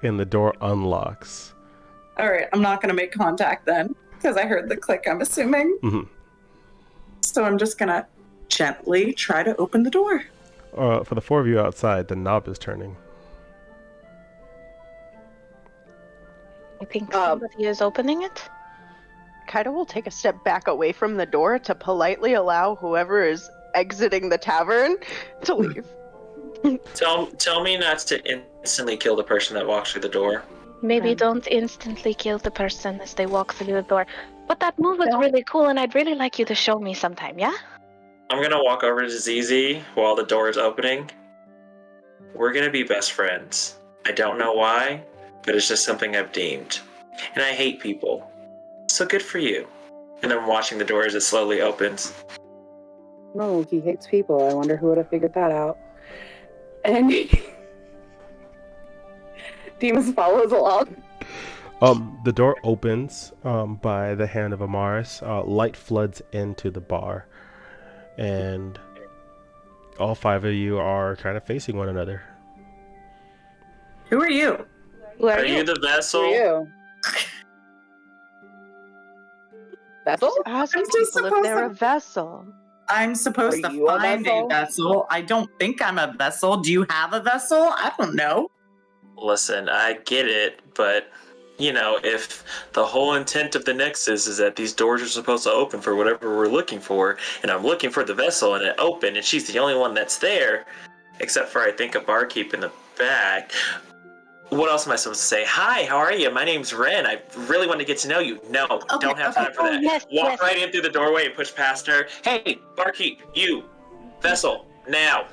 And the door unlocks. All right, I'm not gonna make contact then because I heard the click, I'm assuming. Mhm. So I'm just gonna gently try to open the door. For the four of you outside, the knob is turning. I think somebody is opening it. Kaida will take a step back away from the door to politely allow whoever is exiting the tavern to leave. Tell me not to instantly kill the person that walks through the door. Maybe don't instantly kill the person as they walk through the door. But that move was really cool, and I'd really like you to show me sometime, yeah? I'm gonna walk over to ZZ while the door is opening. We're gonna be best friends. I don't know why, but it's just something I've deemed. And I hate people. So good for you. And I'm watching the door as it slowly opens. No, he hates people. I wonder who would have figured that out. And Demas follows along. The door opens by the hand of Amaris. Light floods into the bar. And all five of you are kind of facing one another. Who are you? Who Are you the Who vessel? are you? Vessel? Ask I'm just people if they're a supposed vessel. I'm supposed Are to you a find vessel? a vessel. I don't think I'm a vessel. Do you have a vessel? I don't know. Listen, I get it, but you know, if the whole intent of the Nexus is that these doors are supposed to open for whatever we're looking for, and I'm looking for the vessel and it opened, and she's the only one that's there, except for I think a barkeep in the back. What else am I supposed to say? Hi, how are you? My name's Ren. I really want to get to know you. No, don't have time for that. yes, Walk yes. right in through the doorway and push past her. Hey, barkeep, you, vessel, now.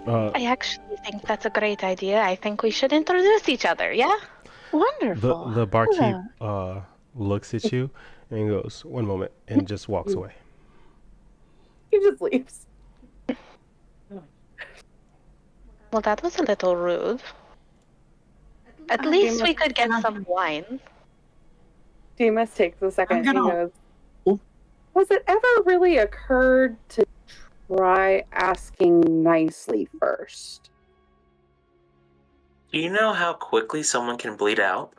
I actually think that's a great idea. I think we should introduce each other, yeah? Wonderful. The barkeep looks at you and goes, "One moment," and just walks away. He just leaves. Well, that was a little rude. At least we could get some wine. Demas takes a second. I'm gonna- He goes, "Was it ever really occurred to try asking nicely first?" Do you know how quickly someone can bleed out?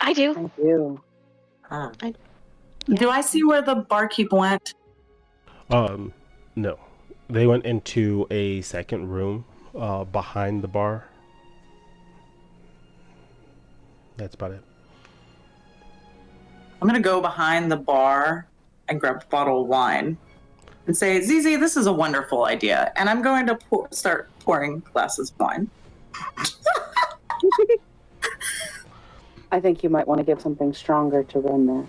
I do. I do. Do I see where the barkeep went? No. They went into a second room behind the bar. That's about it. I'm gonna go behind the bar and grab a bottle of wine and say, "ZZ, this is a wonderful idea," and I'm going to start pouring glasses of wine. I think you might want to give something stronger to run there.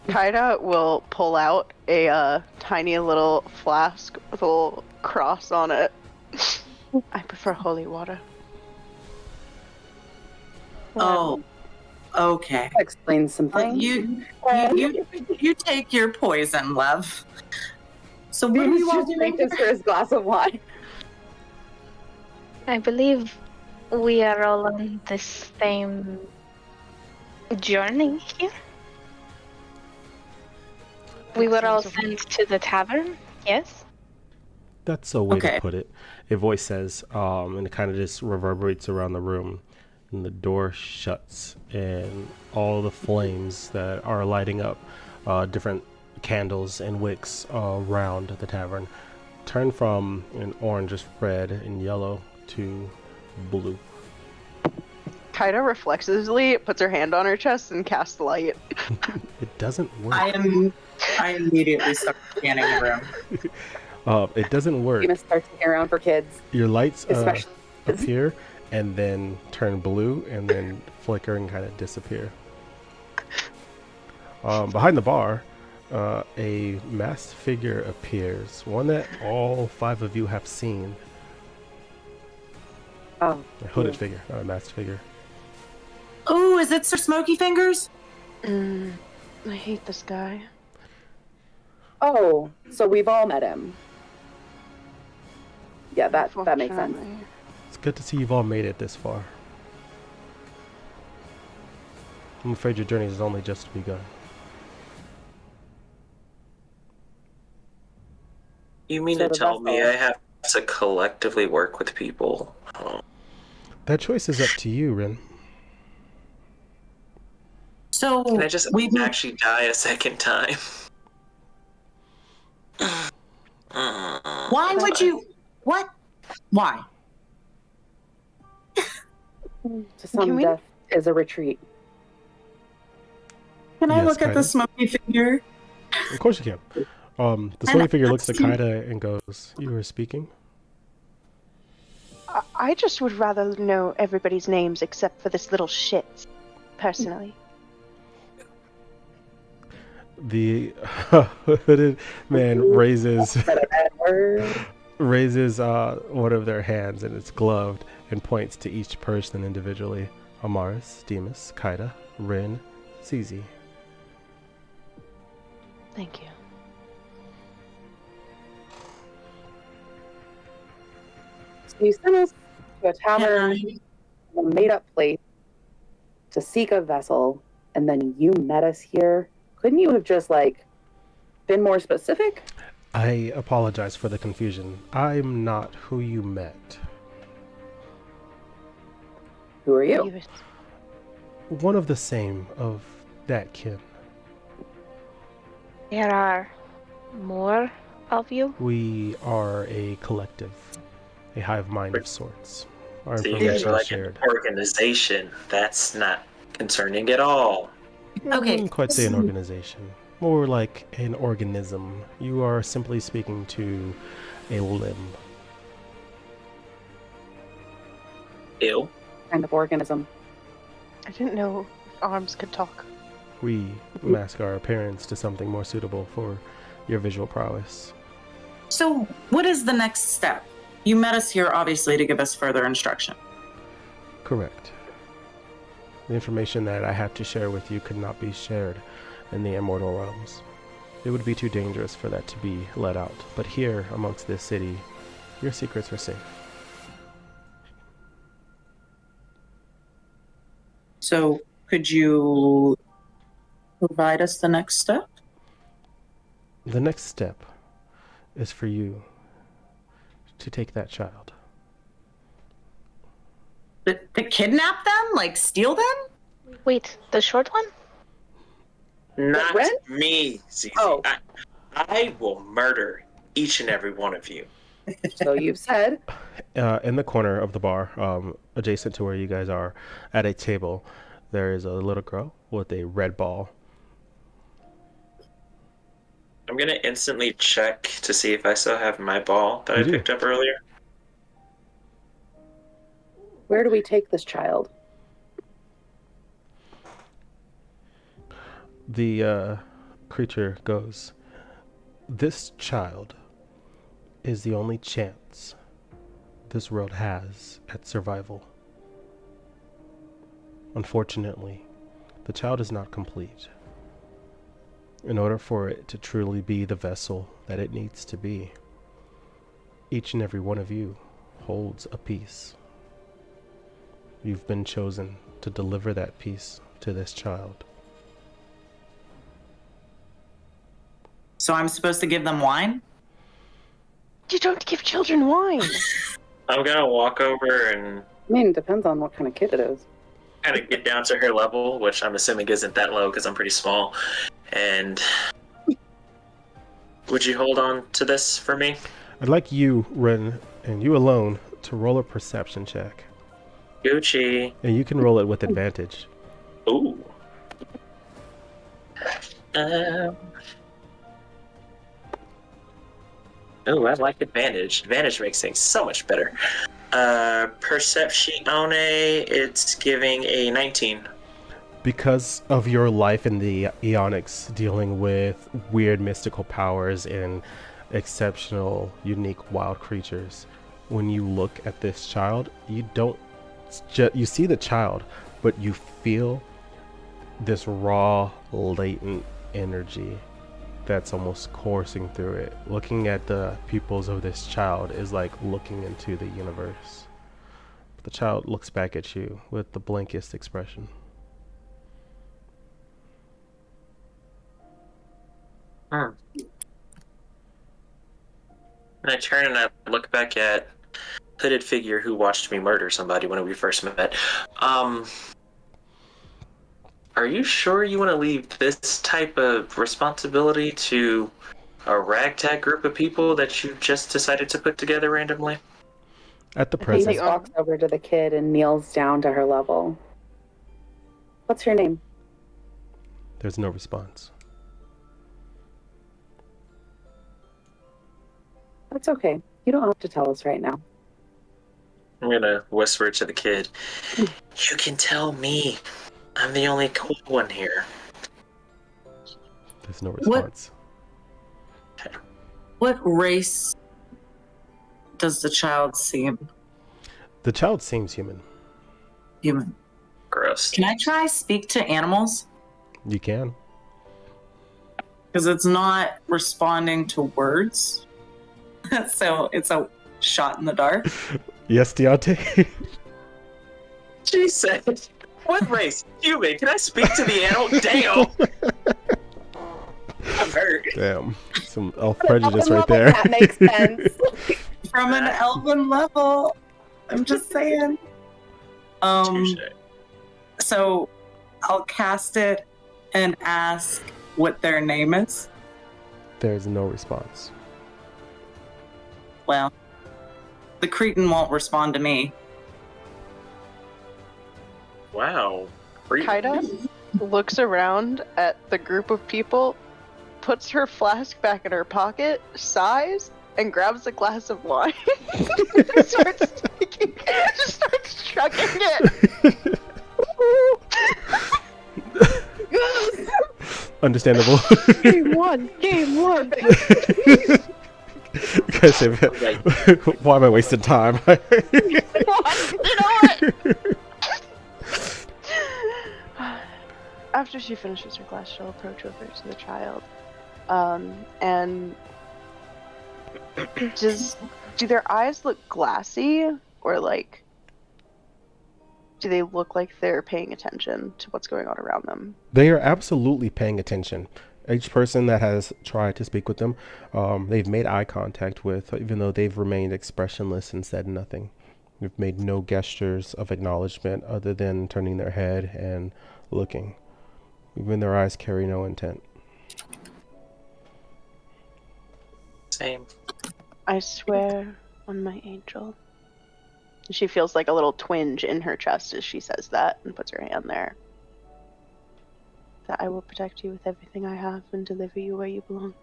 Kaida will pull out a tiny little flask with a little cross on it. I prefer holy water. Oh, okay. That explains some Well, things. you take your poison, love. So what do Demas you all just do? reaches for his glass of wine. I believe we are all on the same journey here. We were all sent to the tavern, yes? That's a way Okay. to put it. A voice says, and it kind of just reverberates around the room. And the door shuts, and all the flames that are lighting up different candles and wicks around the tavern turn from an orange, red, and yellow to blue. Kaida reflexively puts her hand on her chest and casts light. It doesn't work. I immediately start scanning the room. It doesn't work. Demas starts looking around for kids, Your lights especially. appear and then turn blue and then flicker and kind of disappear. Behind the bar, a masked figure appears, one that all 5 of you have seen. Oh, A hooded figure, not a masked figure. Oh, is it Sir Smoky Fingers? I hate this guy. oh, so we've all met him. Yeah, that makes sense. Unfortunately. It's good to see you've all made it this far. I'm afraid your journey has only just begun. You mean So to the tell me vessel- I have to collectively work with people? Oh. That choice is up to you, Rin. So Can I just we actually die a second time? Why would you? What? Why? To some, Can we- death is a retreat. Can I Yes, look at Kaida. the smoky figure? Of course you can. The smoky figure looks at Kaida and goes, "You were speaking?" I just would rather know everybody's names except for this little shit, personally. The hooded man raises Word. one of their hands, and it's gloved, and points to each person individually. Amaris, Demas, Kaida, Rin, Zizi. Thank you. So you sent us to a tavern, a made-up place, to seek a vessel, and then you met us here. Couldn't you have just been more specific? I apologize for the confusion. I'm not who you met. Who are you? One of the same of that kin. There are more of you. We are a collective, a hive mind of sorts. Our So you guys information are is like shared. an organization. That's not concerning at all. I Okay. wouldn't quite say an organization. More like an organism. You are simply speaking to a limb. Ew. Kind of organism. I didn't know arms could talk. We mask our appearance to something more suitable for your visual prowess. So what is the next step? You met us here, obviously, to give us further instruction. Correct. The information that I have to share with you could not be shared in the immortal realms. It would be too dangerous for that to be let out. But here, amongst this city, your secrets are safe. So could you provide us the next step? The next step is for you to take that child. To kidnap them? Steal them? Wait, the short one? Not Ren? me, Zizi. Oh. I will murder each and every one of you. So you've said. In the corner of the bar, adjacent to where you guys are, at a table, there is a little girl with a red ball. I'm gonna instantly check to see if I still have my ball that You I do. picked up earlier. Where do we take this child? The creature goes, "This child is the only chance this world has at survival. Unfortunately, the child is not complete. In order for it to truly be the vessel that it needs to be, each and every one of you holds a piece. You've been chosen to deliver that piece to this child." So I'm supposed to give them wine? You don't give children wine. I'm gonna walk over and I mean, it depends on what kind of kid it is. kind of get down to her level, which I'm assuming isn't that low because I'm pretty small. And would you hold on to this for me? I'd like you, Ren, and you alone, to roll a perception check. Gucci. And you can roll it with advantage. Ooh. Oh, I like advantage. Advantage makes things so much better. Perceptione, it's giving a 19. Because of your life in the Eonics, dealing with weird mystical powers and exceptional, unique wild creatures, when you look at this child, you don't you see the child, but you feel this raw, latent energy that's almost coursing through it. Looking at the pupils of this child is like looking into the universe. The child looks back at you with the blankest expression. And I turn and I look back at hooded figure who watched me murder somebody when we first met. Are you sure you want to leave this type of responsibility to a ragtag group of people that you just decided to put together randomly? At the He present, just walks over to the kid and kneels down to her level. What's your name? there's no response. That's okay. You don't have to tell us right now. I'm gonna whisper to the kid, "You can tell me. I'm the only cool one here." There's no response. What race does the child seem? The child seems human. Human. Gross. Can I try speak to animals? You can. Because it's not responding to words. So it's a shot in the dark. Yes, Deontay? She said, "What race? Human. Can I speak to the animal?" Damn. I'm hurt. Damn. Some elf prejudice right there. That makes sense. From an elven level. I'm just saying. Touche. So I'll cast it and ask what their name is. There's no response. Well, the cretin won't respond to me. Wow. Kaida looks around at the group of people, puts her flask back in her pocket, sighs, and grabs a glass of wine. just starts chugging it. Understandable. Game one. Guys, why am I wasting time? You know what? After she finishes her glass, she'll approach over to the child. And do their eyes look glassy, or like, do they look like they're paying attention to what's going on around them? They are absolutely paying attention. Each person that has tried to speak with them, they've made eye contact with, even though they've remained expressionless and said nothing. We've made no gestures of acknowledgement other than turning their head and looking. Even their eyes carry no intent. Same. I swear on my angel. She feels like a little twinge in her chest as she says that and puts her hand there. That I will protect you with everything I have and deliver you where you belong.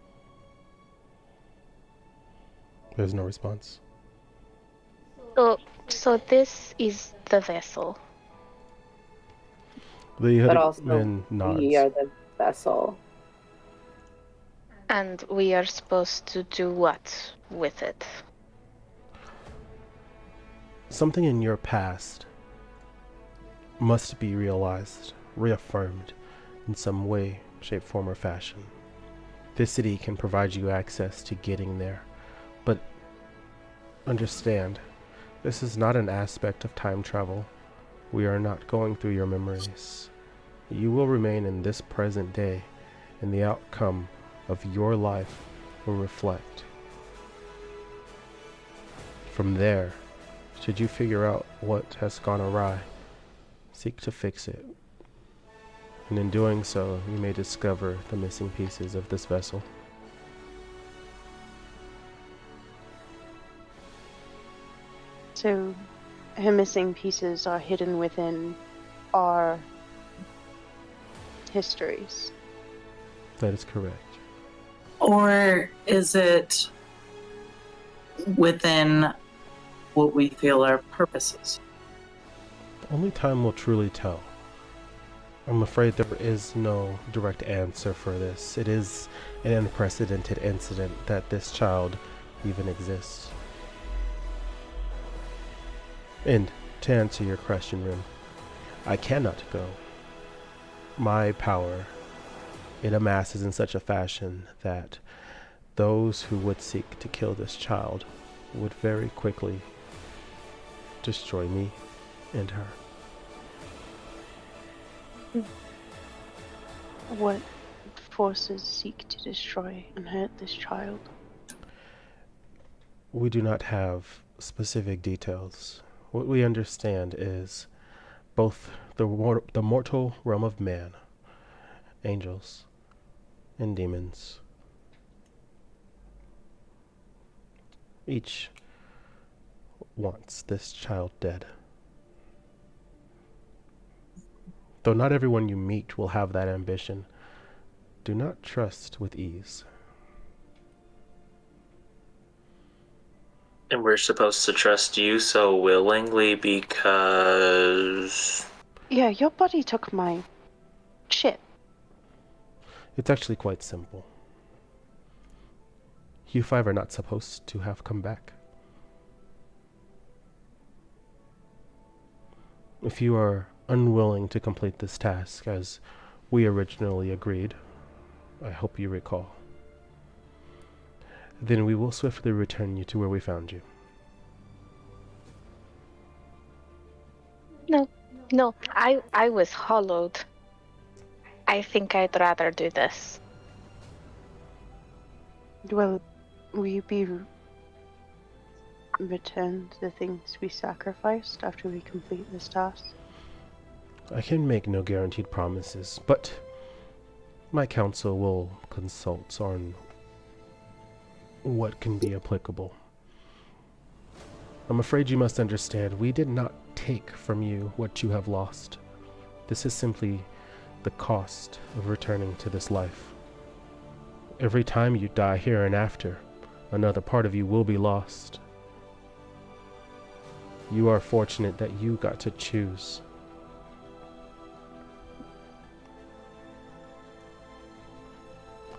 There's no response. So this is the vessel. The But hooded also, man nods. we are the vessel. And we are supposed to do what with it? Something in your past must be realized, reaffirmed in some way, shape, form, or fashion. This city can provide you access to getting there, but understand, this is not an aspect of time travel. We are not going through your memories. You will remain in this present day, and the outcome of your life will reflect. From there, should you figure out what has gone awry, seek to fix it. And in doing so, you may discover the missing pieces of this vessel. So, her missing pieces are hidden within our histories. That is correct. Or is it within what we feel our purposes? Only time will truly tell. I'm afraid there is no direct answer for this. It is an unprecedented incident that this child even exists. And to answer your question, Rim, I cannot go. My power, it amasses in such a fashion that those who would seek to kill this child would very quickly destroy me and her. What forces seek to destroy and hurt this child? We do not have specific details. What we understand is both the mortal realm of man, angels, and demons, each wants this child dead. Though not everyone you meet will have that ambition, do not trust with ease. And we're supposed to trust you so willingly because... Yeah, your buddy took my chip. It's actually quite simple. You five are not supposed to have come back. If you are unwilling to complete this task as we originally agreed, I hope you recall, then we will swiftly return you to where we found you. No, I was hollowed. I think I'd rather do this. Will we be returned the things we sacrificed after we complete this task? I can make no guaranteed promises, but my council will consult on what can be applicable. I'm afraid you must understand, we did not take from you what you have lost. This is simply the cost of returning to this life. Every time you die here and after, another part of you will be lost. You are fortunate that you got to choose.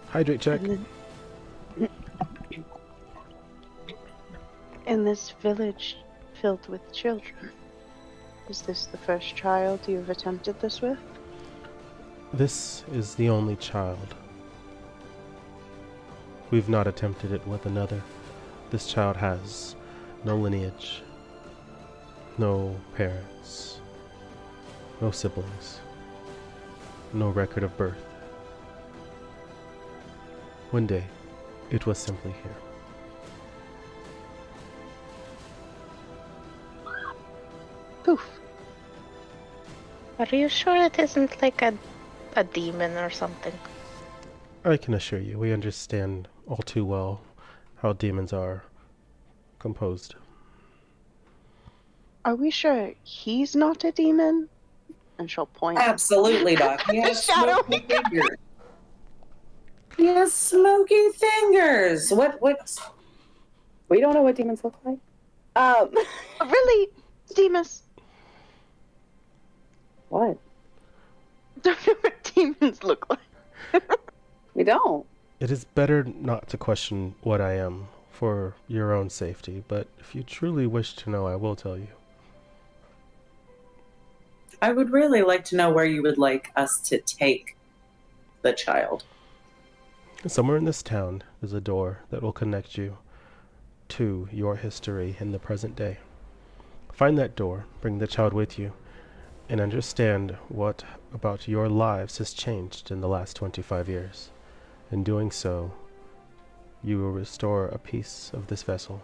Hydrate check. In this village filled with children, is this the first child you've attempted this with? This is the only child. We've not attempted it with another. This child has no lineage, no parents, no siblings, no record of birth. One day, it was simply here. Poof. Are you sure it isn't like a demon or something? I can assure you, we understand all too well how demons are composed. Are we sure he's not a demon? And she'll point. Absolutely not. He has Shadow. smoky fingers. He has smoky fingers. What? We don't know what demons look like. Really, Demas? What? Don't know what demons look like. We don't. It is better not to question what I am for your own safety, but if you truly wish to know, I will tell you. I would really like to know where you would like us to take the child. Somewhere in this town is a door that will connect you to your history in the present day. Find that door, bring the child with you, and understand what about your lives has changed in the last 25 years. In doing so, you will restore a piece of this vessel.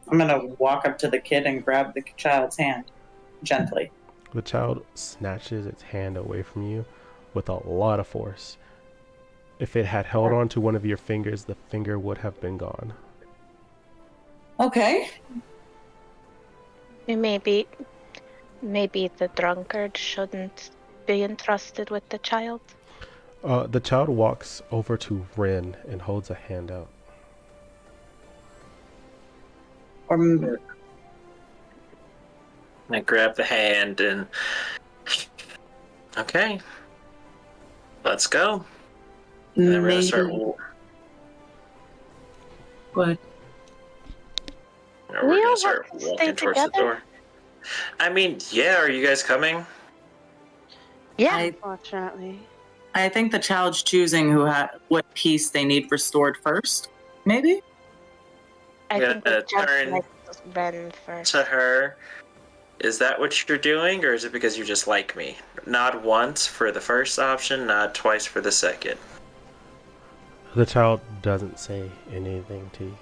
I'm going to walk up to the kid and grab the child's hand gently. The child snatches its hand away from you with a lot of force. If it had held on to one of your fingers, the finger would have been gone. Okay. Maybe the drunkard shouldn't be entrusted with the child. The child walks over to Rin and holds a hand out. I grab the hand and Okay. Let's go. And then we're gonna start. Maybe. What? We're We gonna all start have to stay walking towards the together. door. I mean, yeah. Are you guys coming? Yeah. Unfortunately. I think the child's choosing what piece they need restored first. Maybe? I I'm think gonna we just turn like Ren first. to her. Is that what you're doing, or is it because you just like me? Nod once for the first option, nod twice for the second. The child doesn't say anything to you.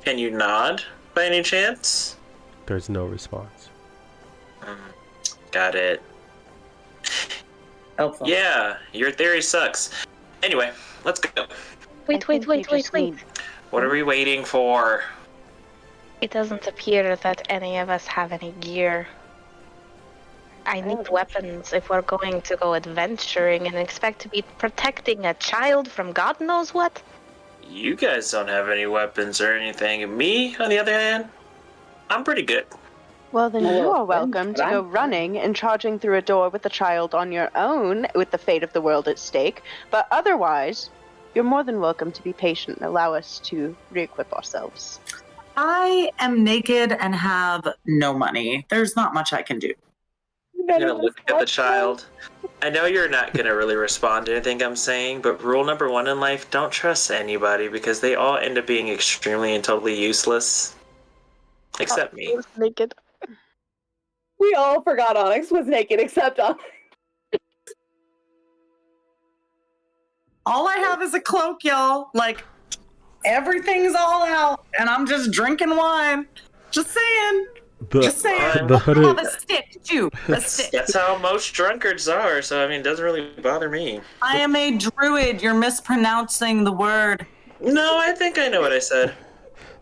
Can you nod by any chance? There's no response. Got it. Helpful. Yeah, your theory sucks. Anyway, let's go. Wait. What are we waiting for? It doesn't appear that any of us have any gear. I need weapons if we're going to go adventuring and expect to be protecting a child from God knows what. You guys don't have any weapons or anything. Me, on the other hand, I'm pretty good. Well, then you Well, are welcome to go running and charging through a door with a child on your own with the fate of the world at stake. But otherwise, you're more than welcome to be patient and allow us to re-equip ourselves. I am naked and have no money. There's not much I can do. I'm gonna look at the child. I know you're not gonna really respond to anything I'm saying, but rule number one in life, don't trust anybody because they all end up being extremely and totally useless. Except me. Naked. We all forgot Onyx was naked except Onyx. All I have is a cloak, y'all. Like, everything's all out, and I'm just drinking wine. Just saying. Just saying. The I hooded, have a stick, too. A stick. That's how most drunkards are, so I mean, it doesn't really bother me. I am a druid. You're mispronouncing the word. No, I think I know what I said.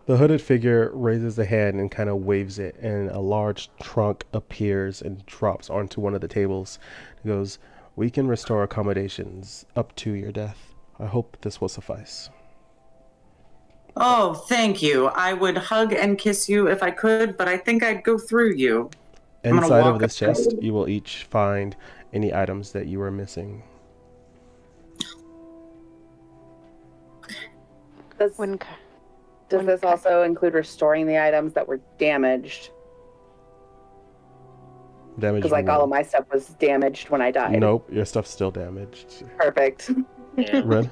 the hooded figure raises a hand and kind of waves it, and a large trunk appears and drops onto one of the tables. It goes, "We can restore accommodations up to your death. I hope this will suffice." Oh, thank you. I would hug and kiss you if I could, but I think I'd go through you. I'm gonna Inside of walk this up- chest, you will each find any items that you are missing. Does When this also include restoring the items that were damaged? Damage. Because like all of my stuff was damaged when I died. Nope, your stuff's still damaged. Perfect. Yeah. Ren?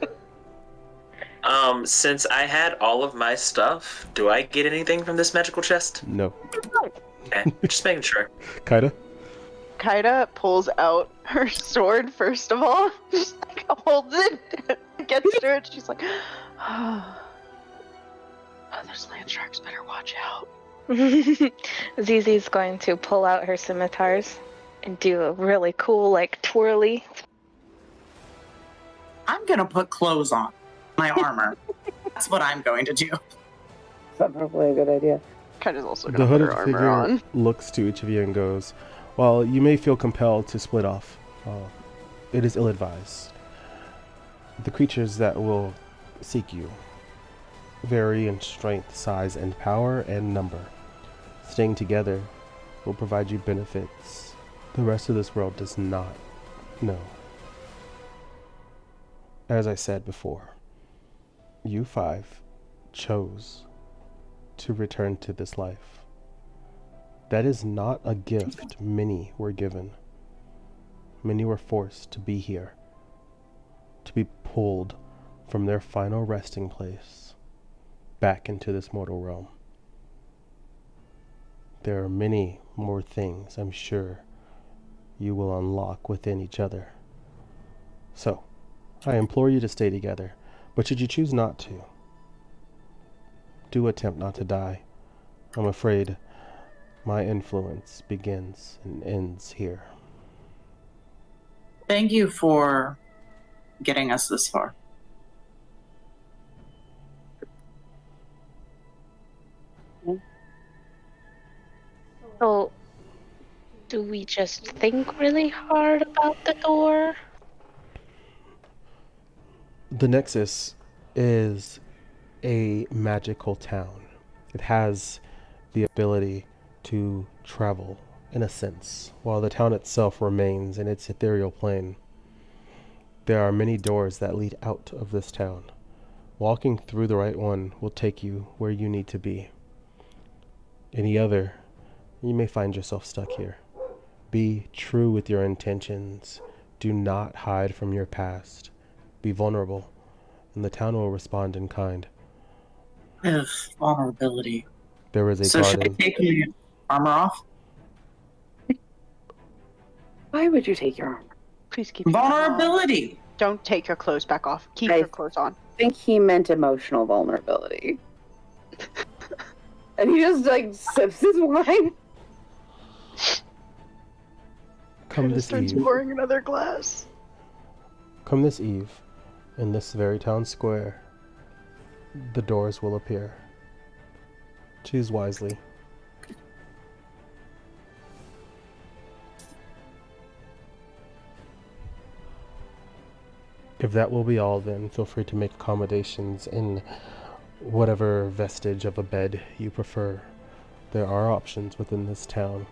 Since I had all of my stuff, do I get anything from this magical chest? No. Okay, just making sure. Kaida? Kaida pulls out her sword, first of all, just like holds it, gets to it, she's like, oh, those land sharks better watch out. Zizi's going to pull out her scimitars and do a really cool, like, twirly. I'm gonna put clothes on my armor. That's what I'm going to do. That's probably a good idea. Kaida's also The gonna put hooded her armor figure on. looks to each of you and goes, "While you may feel compelled to split off, it is ill-advised. The creatures that will seek you vary in strength, size, and power and number. Staying together will provide you benefits the rest of this world does not know. As I said before, you five chose to return to this life. That is not a gift many were given. Many were forced to be here, to be pulled from their final resting place back into this mortal realm. There are many more things I'm sure you will unlock within each other. So, I implore you to stay together, but should you choose not to, do attempt not to die. I'm afraid my influence begins and ends here." Thank you for getting us this far. So, do we just think really hard about the door? The Nexus is a magical town. It has the ability to travel in a sense, while the town itself remains in its ethereal plane. There are many doors that lead out of this town. Walking through the right one will take you where you need to be. Any other, you may find yourself stuck here. Be true with your intentions. Do not hide from your past. Be vulnerable, and the town will respond in kind. Ugh, vulnerability. There is a So should I garden. take your armor off? Why would you take your armor? Please keep your armor on. Vulnerability. Don't take your clothes back off. Keep I- your clothes on. I think he meant emotional vulnerability. And he just like sips his wine. Come this starts eve. pouring another glass. Come this eve, in this very town square, the doors will appear. Choose wisely. If that will be all, then feel free to make accommodations in whatever vestige of a bed you prefer. There are options within this town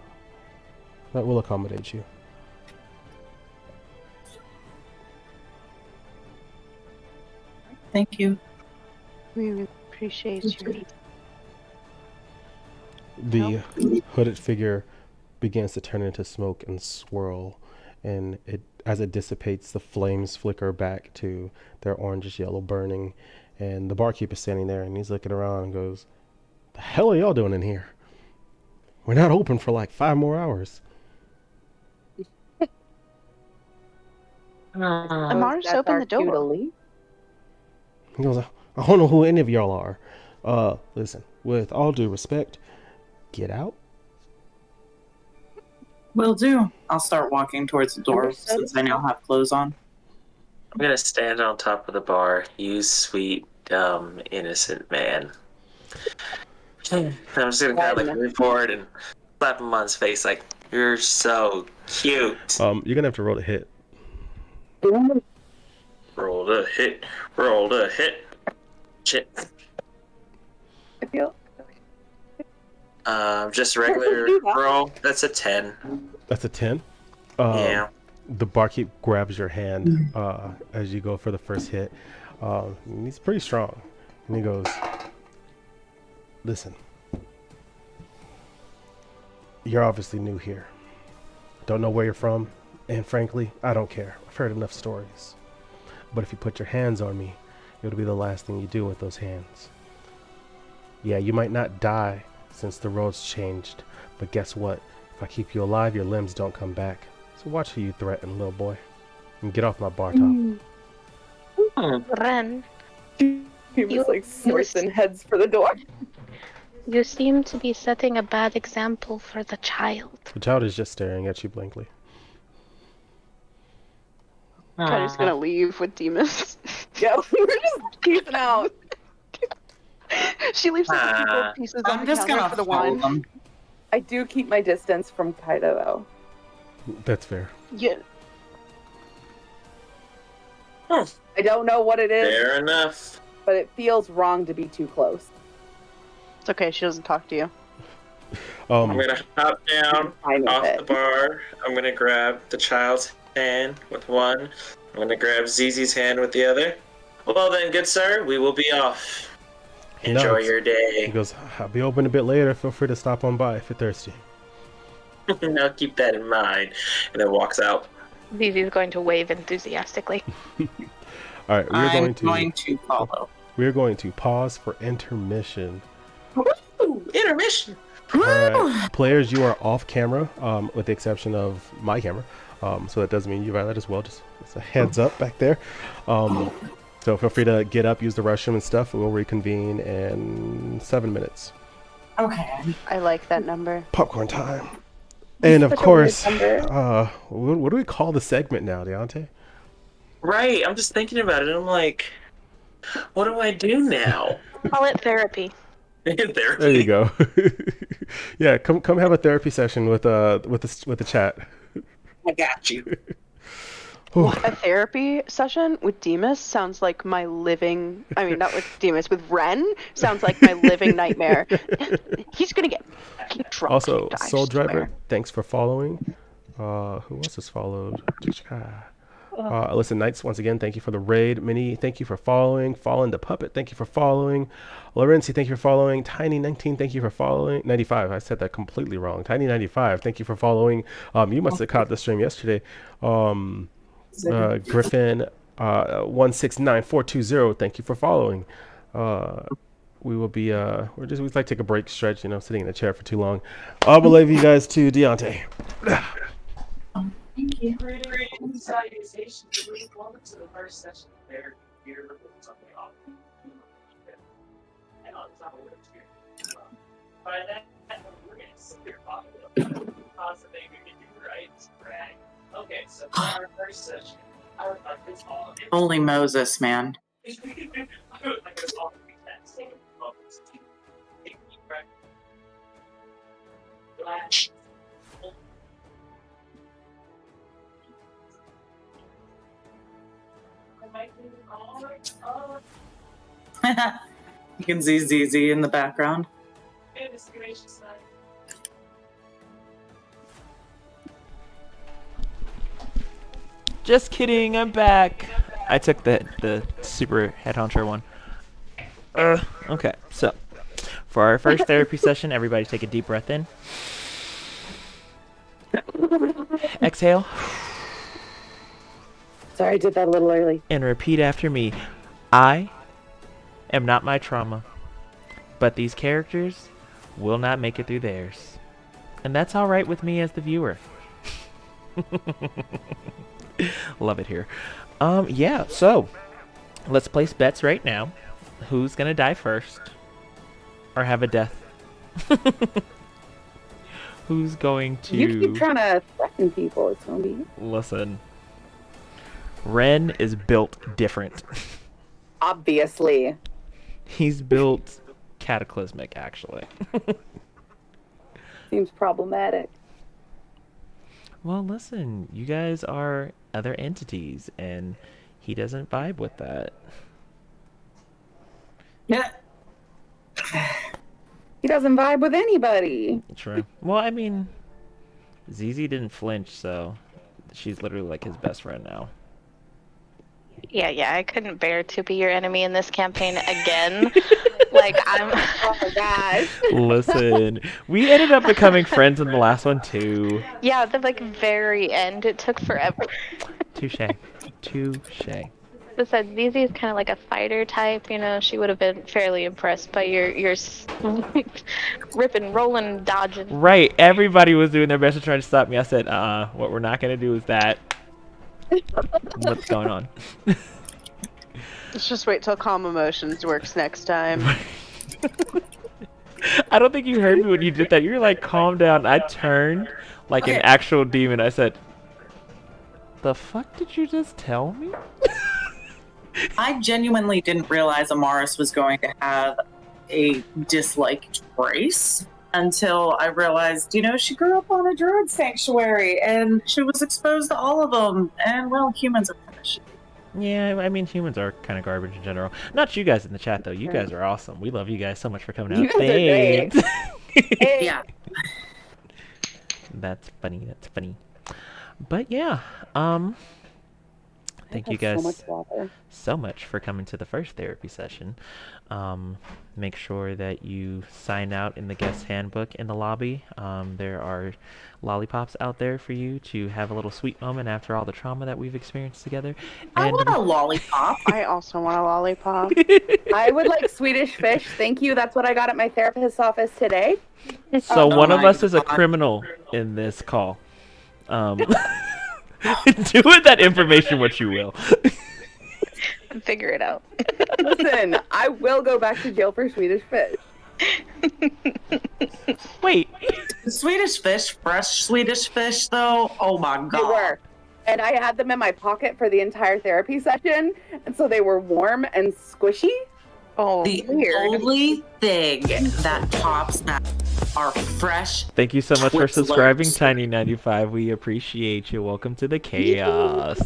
that will accommodate you. Thank you. We really appreciate you. The hooded figure begins to turn into smoke and swirl, and as it dissipates, the flames flicker back to their orangish yellow burning, and the barkeep is standing there, and he's looking around and goes, "The hell are y'all doing in here? We're not open for like 5 more hours." Amar's That's open our the cue to door. leave. He goes, "I don't know who any of y'all are. Listen, with all due respect, get out." Will do. I'll start walking towards the door Understood. since I now have clothes on. I'm gonna stand on top of the bar. You sweet, dumb, innocent man. I'm just gonna kind of like move forward and slap him on his face like, "You're so cute." You're gonna have to roll a hit. Roll the hit. Roll the hit. Shit. I feel Just a regular Do that. roll. That's a 10. That's a 10. Yeah. The barkeep grabs your hand as you go for the first hit. And he's pretty strong. And he goes, "Listen, you're obviously new here. Don't know where you're from, and frankly, I don't care. I've heard enough stories. But if you put your hands on me, it'll be the last thing you do with those hands. Yeah, you might not die since the road's changed, but guess what? If I keep you alive, your limbs don't come back. So watch who you threaten, little boy. And get off my bar top." Ren, he was like slicing heads for the door. you seem to be setting a bad example for the child. The child is just staring at you blankly. I'm just gonna leave with Demas. Yeah, we were just peacing out. She leaves like a few gold pieces on I'm the just counter gonna for the follow wine. them. I do keep my distance from Kaida though. That's fair. Yeah. I don't know what it is, Fair enough. but it feels wrong to be too close. It's okay, she doesn't talk to you. I'm gonna hop down Fine with off it. the bar. I'm gonna grab the child's hand with one. I'm gonna grab Zizi's hand with the other. Well then, good sir, we will be off. He Enjoy nods. your He day. goes, "I'll be open a bit later. Feel free to stop on by if you're thirsty." Now keep that in mind. And then walks out. Vivi's going to wave enthusiastically. All right, I'm going to follow. we're going to pause for intermission. Woo! Intermission. All right, players, you are off camera, with the exception of my camera. So that does mean you have that as well. Just a heads up back there. So feel free to get up, use the restroom and stuff. We'll reconvene in 7 minutes. Okay. I like that number. Popcorn time. And of Such a course, weird number. what do we call the segment now, Deontay? Right, I'm just thinking about it. I'm like, what do I do now? Call it therapy. There you go. Yeah, come have a therapy session with the chat. I got you. A therapy session with Demas sounds like my living. I mean, not with Demas, with Ren sounds like my living nightmare. He's gonna get drunk. Also, and die, I Soul Driver, swear. thanks for following. Who else has followed? Listen, Knights, once again, thank you for the raid. Minnie, thank you for following. Fallen the Puppet, thank you for following. Lorenzi, thank you for following. Tiny19, thank you for following. 95, I said that completely wrong. Tiny95, thank you for following. You must have caught the stream yesterday. Griffin, 169420, thank you for following. We will be, we'd like to take a break, stretch, sitting in a chair for too long. We'll leave you guys to Deontay. Thank you. Greetings, salutations. Welcome to the first session of Therapy here with something off. And on top of it, by that, we're going to sit here talking about the thing we can do, right? Right. Okay, so for our first session, I would like this all. Holy Moses, man. I would like this all to be that same moments to take a deep breath. Relax. You can see ZZ in the background. Just kidding, I'm back. I took the super head hunter one. Okay, so for our first therapy session, everybody take a deep breath in. Exhale. Sorry, I did that a little early. And repeat after me. I am not my trauma, but these characters will not make it through theirs. And that's alright with me as the viewer. Love it here. Yeah, so let's place bets right now. Who's gonna die first? Or have a death? Who's going to... You keep trying to threaten people, it's gonna be... Listen. Ren is built different. Obviously. He's built cataclysmic, actually. Seems problematic. Well, listen, you guys are other entities, and he doesn't vibe with that. Yeah. He doesn't vibe with anybody. True. Well, I mean, ZZ didn't flinch, so she's literally like his best friend now. Yeah, I couldn't bear to be your enemy in this campaign again. Oh my gosh. Listen, we ended up becoming friends in the last one too. Yeah, the very end, it took forever. Touche. Besides, ZZ is kind of like a fighter type, she would have been fairly impressed by your ripping, rolling, dodging. Right, everybody was doing their best to try to stop me. I said, what we're not going to do is that. What's going on? Let's just wait till calm emotions works next time. I don't think you heard me when you did that. You were like, calm down. I turned like an actual demon. I said, the fuck did you just tell me? I genuinely didn't realize Amaris was going to have a disliked race until I realized, she grew up on a druid sanctuary and she was exposed to all of them. And, well, humans are kind of shitty. Yeah, I mean, humans are kind of garbage in general. Not you guys in the chat, though. You guys are awesome. We love you guys so much for coming out. Thanks. Yeah. That's funny. But, yeah, thank you guys so much for coming to the first therapy session. Make sure that you sign out in the guest handbook in the lobby. There are lollipops out there for you to have a little sweet moment after all the trauma that we've experienced together. I want a lollipop. I also want a lollipop. I would like Swedish fish. Thank you. That's what I got at my therapist's office today. So one of us is a criminal in this call. Do with that information what you will. Figure it out. Listen, I will go back to jail for Swedish fish. Wait. Swedish fish, fresh Swedish fish, though? Oh my god. They were. And I had them in my pocket for the entire therapy session. And so they were warm and squishy. Oh, The weird. only thing that tops that our fresh. Thank you so much for Twix subscribing, alerts. Tiny95. We appreciate you. Welcome to the chaos.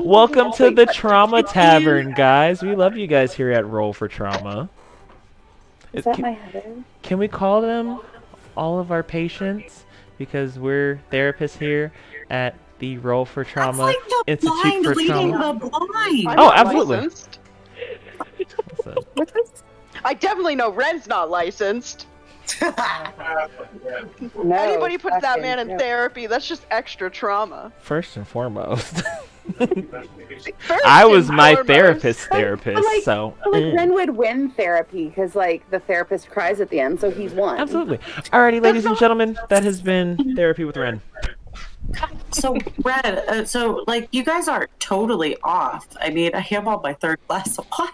Welcome to the Trauma Tavern, guys. We love you guys here at Roll for Trauma. Is that my Heather? Can we call them all of our patients? Because we're therapists here at the Roll for Trauma That's like the Institute blind for leading Trauma. the blind. I'm Oh, not absolutely. licensed. What's this? I definitely know Ren's not licensed. No, Anybody puts that fucking man in no. therapy, that's just extra trauma. First and foremost, First I was and my foremost. therapist, But like, so. but like Ren would win therapy because like the therapist cries at the end, so he's won. Absolutely. Alrighty, ladies and gentlemen, that has been Therapy with Ren. So, Red, so like you guys are totally off. I mean, I have all my third glass of wine.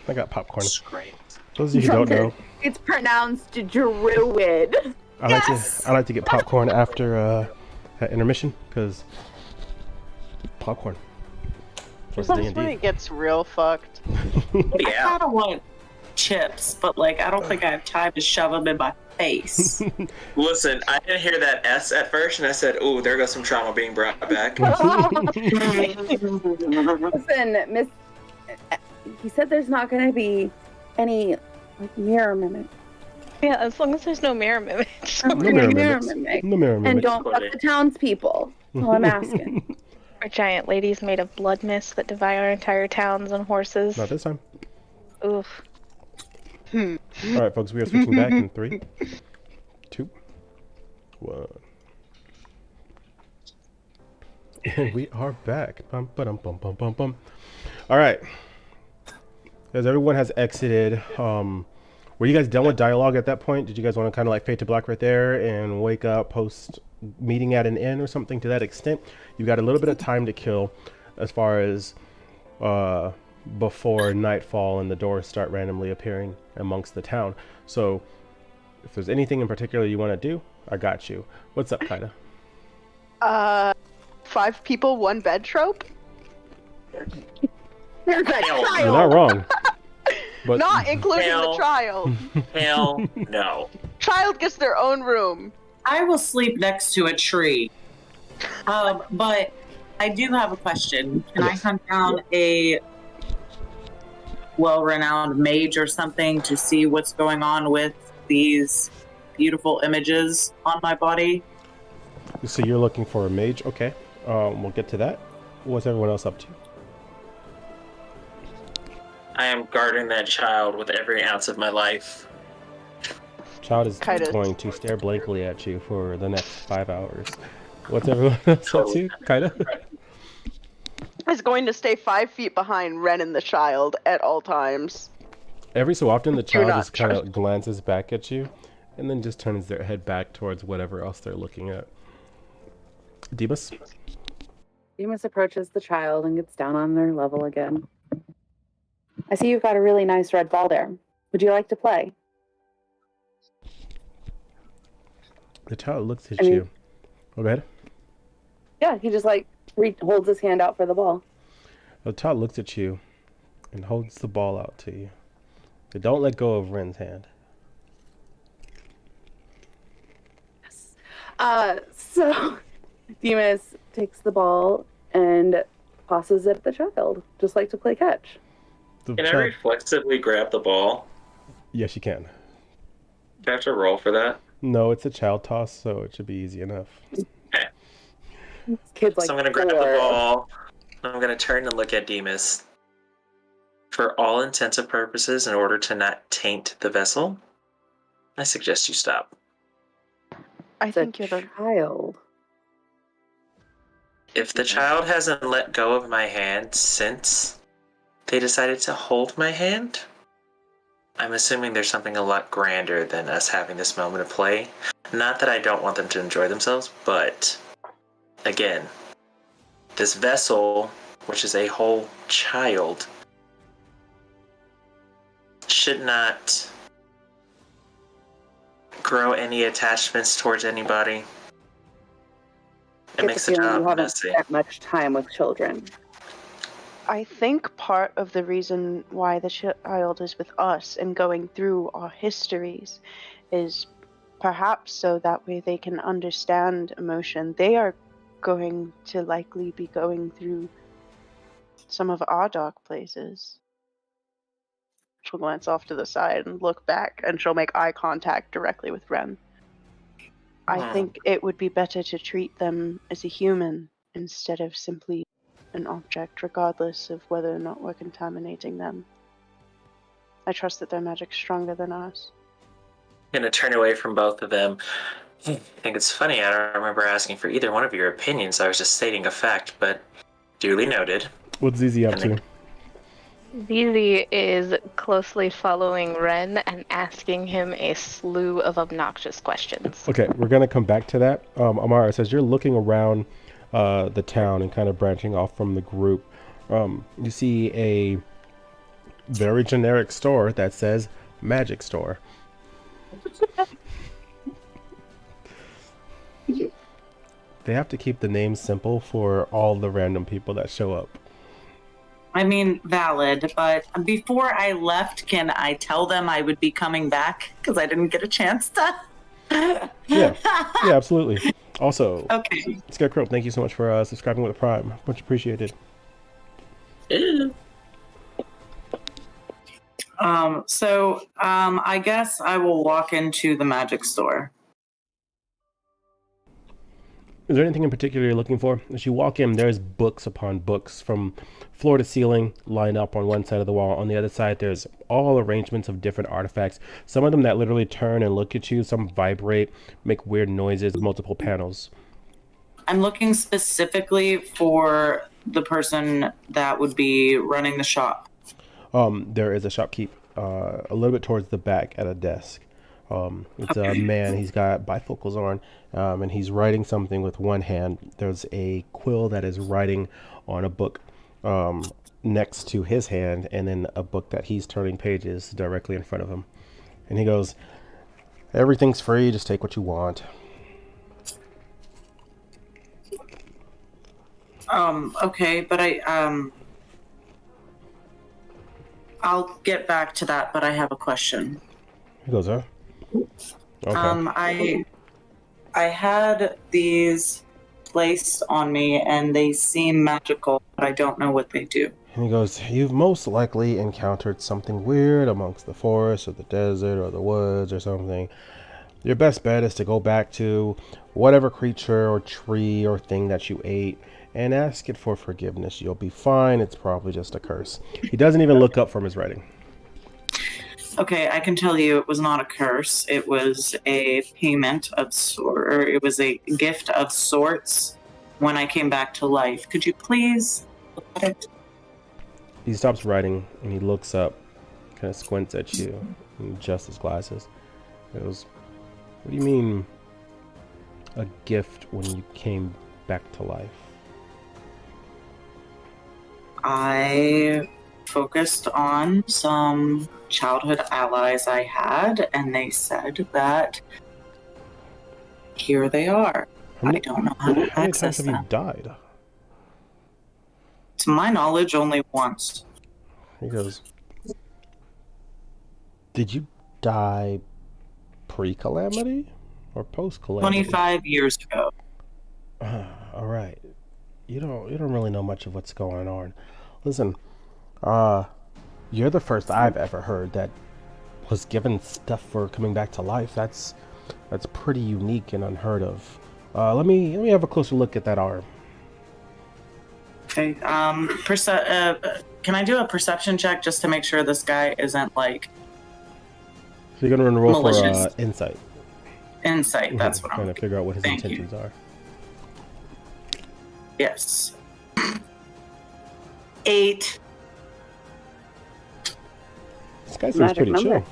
I got popcorn. Great. Those of you who don't know, It's pronounced druid. I like to get popcorn after at intermission because popcorn. Plus That's when D&D. it gets real fucked. I Yeah. kind of want chips, but like I don't think I have time to shove them in my face. Listen, I didn't hear that S at first, and I said, "Ooh, there goes some trauma being brought back." Listen, Miss. He said there's not going to be any like mirror mimic. Yeah, as long as there's no mirror mimics. No mirror mimics. No mirror And mimics. don't fuck the townspeople. Well, I'm asking. Or giant ladies made of blood mist that devour entire towns and horses. Not this time. Oof. All right, folks, we are switching back in 3, 2, 1. And we are back. Bum, ba-dum, bum, bum, bum, bum. All right. As everyone has exited, were you guys done with dialogue at that point? Did you guys want to kind of like fade to black right there and wake up post meeting at an inn or something to that extent? You got a little bit of time to kill as far as before nightfall and the doors start randomly appearing amongst the town. So if there's anything in particular you want to do, I got you. What's up, Kaida? 5 people, 1 bed trope? There's a Hell, You're child. not wrong. But Not including the Hell. child. Hell no. Child gets their own room. I will sleep next to a tree. But I do have a question. Can I hunt down a well-renowned mage or something to see what's going on with these beautiful images on my body? so you're looking for a mage? Okay. We'll get to that. What's everyone else up to? I am guarding that child with every ounce of my life. Child is Kaida. going to stare blankly at you for the next 5 hours. What's everyone else up to? Kaida? Is going to stay 5 feet behind Ren and the child at all times. Every so often, the child not just kind of glances back at you and then just turns their head back towards whatever else they're looking at. Demas? Demas approaches the child and gets down on their level again. I see you've got a really nice red ball there. Would you like to play? The child looks at I mean- you. Go ahead. Yeah, he just like holds his hand out for the ball. The child looks at you and holds the ball out to you. But don't let go of Ren's hand. So Demas takes the ball and tosses it at the child, just like to play catch. The Can I child... reflexively grab the ball? Yes, you can. Do I have to roll for that? No, it's a child toss, so it should be easy enough. This kid's like So I'm gonna grab the 4. ball. I'm gonna turn and look at Demas. For all intents and purposes, in order to not taint the vessel, I suggest you stop. I It's a think you're the child. If the child hasn't let go of my hand since they decided to hold my hand, I'm assuming there's something a lot grander than us having this moment of play. Not that I don't want them to enjoy themselves, but again, this vessel, which is a whole child, should not grow any attachments towards anybody. It Get makes the the feeling you job haven't messy. spent much time with children. I think part of the reason why the child is with us and going through our histories is Perhaps so that way they can understand emotion. They are going to likely be going through some of our dark places. She'll glance off to the side and look back, and she'll make eye contact directly with Ren. I think it would be better to treat them as a human instead of simply an object, regardless of whether or not we're contaminating them. I trust that their magic's stronger than ours. I'm gonna turn away from both of them. I think it's funny, I don't remember asking for either one of your opinions. I was just stating a fact, but duly noted. What's ZZ up to? ZZ is closely following Ren and asking him a slew of obnoxious questions. Okay, we're gonna come back to that. Amara says you're looking around the town and kind of branching off from the group. You see a very generic store that says Magic Store. They have to keep the name simple for all the random people that show up. I mean, valid, but before I left, can I tell them I would be coming back? Because I didn't get a chance to. Yeah, absolutely. Also, Okay. Scarecrow, thank you so much for subscribing with Prime. Much appreciated. I guess I will walk into the magic store. Is there anything in particular you're looking for? As you walk in, there's books upon books from floor to ceiling lined up on one side of the wall. On the other side, there's all arrangements of different artifacts. Some of them that literally turn and look at you, some vibrate, make weird noises, multiple panels. I'm looking specifically for the person that would be running the shop. There is a shopkeep a little bit towards the back at a desk. It's a man. He's got bifocals on, and he's writing something with one hand. There's a quill that is writing on a book next to his hand, and then a book that he's turning pages directly in front of him. And he goes, "Everything's free. Just take what you want." Okay, but I'll get back to that, but I have a question. He goes, "Huh?" Okay. I had these placed on me and they seem magical, but I don't know what they do. And he goes, "You've most likely encountered something weird amongst the forest or the desert or the woods or something. Your best bet is to go back to whatever creature or tree or thing that you ate and ask it for forgiveness. You'll be fine. It's probably just a curse." He doesn't even look up from his writing. Okay, I can tell you it was not a curse. It was a payment of sort. It was a gift of sorts when I came back to life. Could you please look at it? He stops writing and he looks up, kind of squints at you and adjusts his glasses. He goes, "What do you mean, a gift when you came back to life?" I focused on some childhood allies I had, and they said that here they are. I don't know how to access them. How many times have you died? To my knowledge, only once. He goes, "Did you die pre-calamity or post-calamity?" 25 years ago. All right. You don't really know much of what's going on. Listen, you're the first I've ever heard that was given stuff for coming back to life. That's pretty unique and unheard of. Let me have a closer look at that arm. Okay. Can I do a perception check just to make sure this guy isn't like? So you're gonna roll malicious. for insight. Insight. That's what I'm trying to figure out what his Thank you. intentions are. Yes. 8. This guy seems Magic pretty number. chill.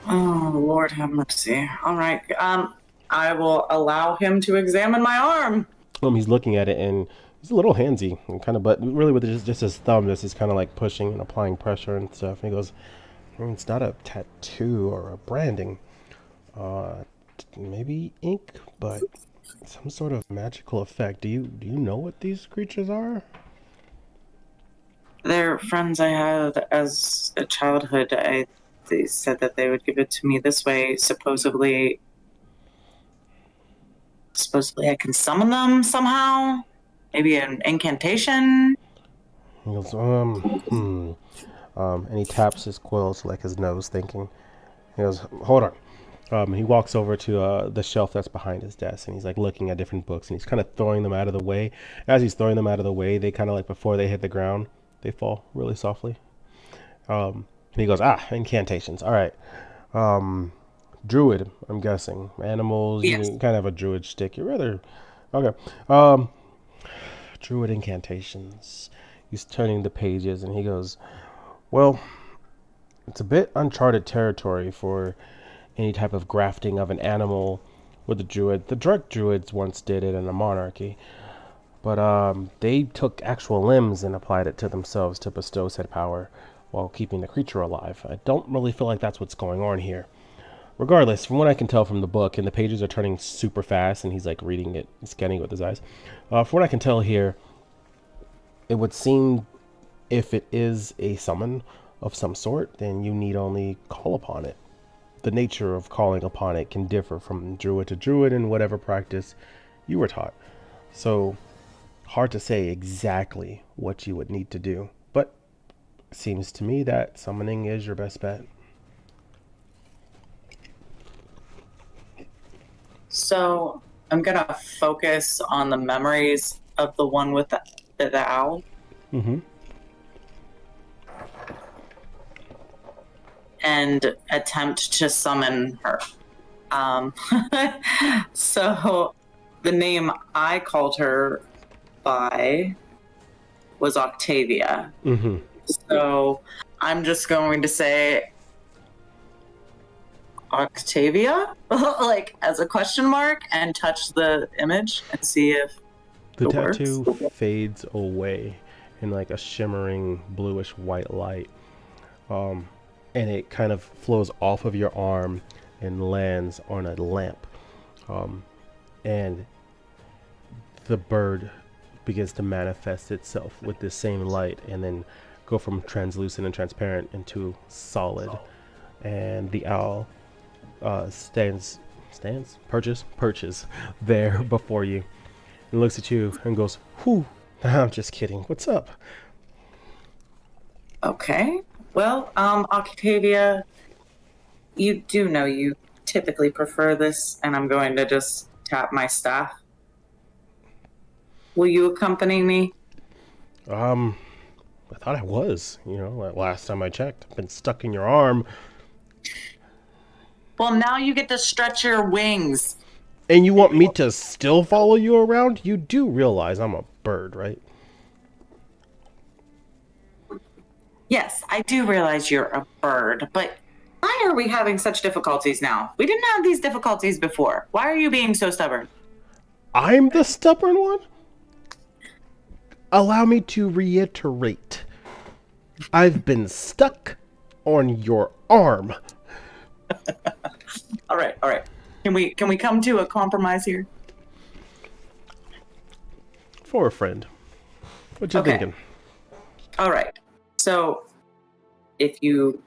Oh, Lord have mercy. All right. I will allow him to examine my arm. He's looking at it and he's a little handsy and kind of, but really with just his thumb, just is kind of like pushing and applying pressure and stuff. And he goes, "It's not a tattoo or a branding, maybe ink, but some sort of magical effect. Do you know what these creatures are?" They're friends I had as a childhood. They said that they would give it to me this way. Supposedly I can summon them somehow. Maybe an incantation. He goes, and he taps his quills like his nose, thinking. He goes, hold on. He walks over to the shelf that's behind his desk, and he's like looking at different books, and he's kind of throwing them out of the way. As he's throwing them out of the way, they kind of like before they hit the ground, they fall really softly. And he goes, incantations. All right. Druid, I'm guessing. Animals, yes. You kind of have a druid stick. You're rather... Okay. Druid incantations. He's turning the pages, and he goes, well, it's a bit uncharted territory for any type of grafting of an animal with a druid. The dark druids once did it in a monarchy, but they took actual limbs and applied it to themselves to bestow said power while keeping the creature alive. I don't really feel like that's what's going on here. Regardless, from what I can tell from the book, and the pages are turning super fast, and he's like reading it, scanning it with his eyes. From what I can tell here, it would seem if it is a summon of some sort, then you need only call upon it. The nature of calling upon it can differ from druid to druid in whatever practice you were taught. So, hard to say exactly what you would need to do, but it seems to me that summoning is your best bet. So I'm gonna focus on the memories of the one with the owl. Mm-hmm. And attempt to summon her. So the name I called her by was Octavia. Mm-hmm. So I'm just going to say Octavia, like as a question mark, and touch the image and see if the it tattoo works. fades away in like a shimmering bluish white light. And it kind of flows off of your arm and lands on a lamp. And the bird begins to manifest itself with this same light and then go from translucent and transparent into solid. And the owl perches there before you and looks at you and goes, whew, I'm just kidding. What's up? Okay. Well, Octavia, you do know you typically prefer this, and I'm going to just tap my staff. Will you accompany me? I thought I was, last time I checked. I've been stuck in your arm. Well, now you get to stretch your wings. And you want me to still follow you around? You do realize I'm a bird, right? Yes, I do realize you're a bird, but why are we having such difficulties now? We didn't have these difficulties before. Why are you being so stubborn? I'm the stubborn one? Allow me to reiterate. I've been stuck on your arm. All right. Can we come to a compromise here? For a friend. What you thinking? All right. So, if you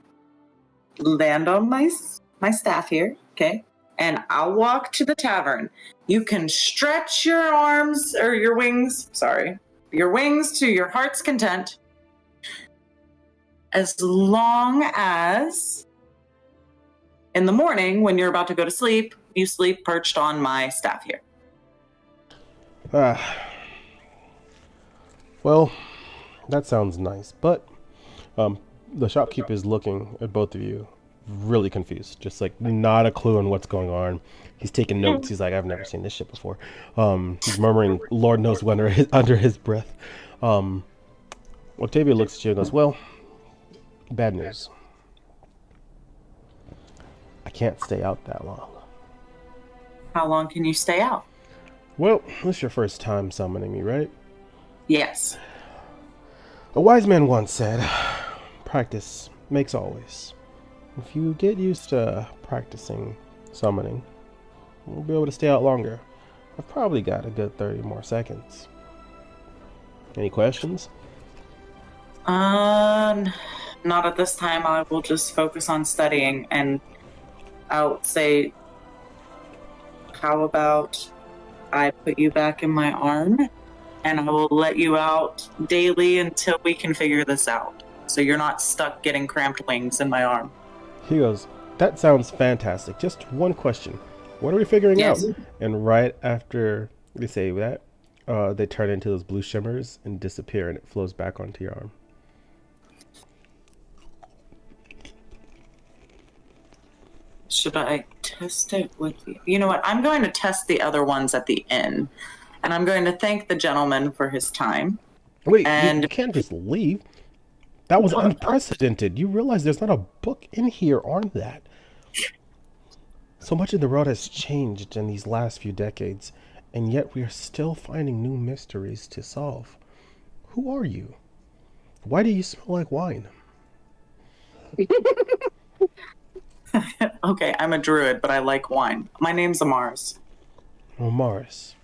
land on my staff here, okay, and I'll walk to the tavern, you can stretch your arms or your wings to your heart's content, as long as in the morning when you're about to go to sleep, you sleep perched on my staff here. Well, that sounds nice, but the shopkeeper is looking at both of you really confused, just like not a clue on what's going on. He's taking notes. He's like, I've never seen this shit before. He's murmuring Lord knows when under his breath. Octavia looks at you and goes, well, bad news. I can't stay out that long. How long can you stay out? Well, this is your first time summoning me, right? Yes. A wise man once said, practice makes always. If you get used to practicing summoning, we'll be able to stay out longer. I've probably got a good 30 more seconds. Any questions? Not at this time. I will just focus on studying, and I'll say, how about I put you back in my arm, and I will let you out daily until we can figure this out. So you're not stuck getting cramped wings in my arm. He goes, that sounds fantastic. Just one question. What are we figuring out? And right after they say that, they turn into those blue shimmers and disappear, and it flows back onto your arm. Should I test it with you? You know what? I'm going to test the other ones at the inn. And I'm going to thank the gentleman for his time. Wait, you can't just leave. That was unprecedented. You realize there's not a book in here on that. So much of the world has changed in these last few decades, and yet we are still finding new mysteries to solve. Who are you? Why do you smell like wine? Okay, I'm a druid, but I like wine. My name's Amaris. Amaris.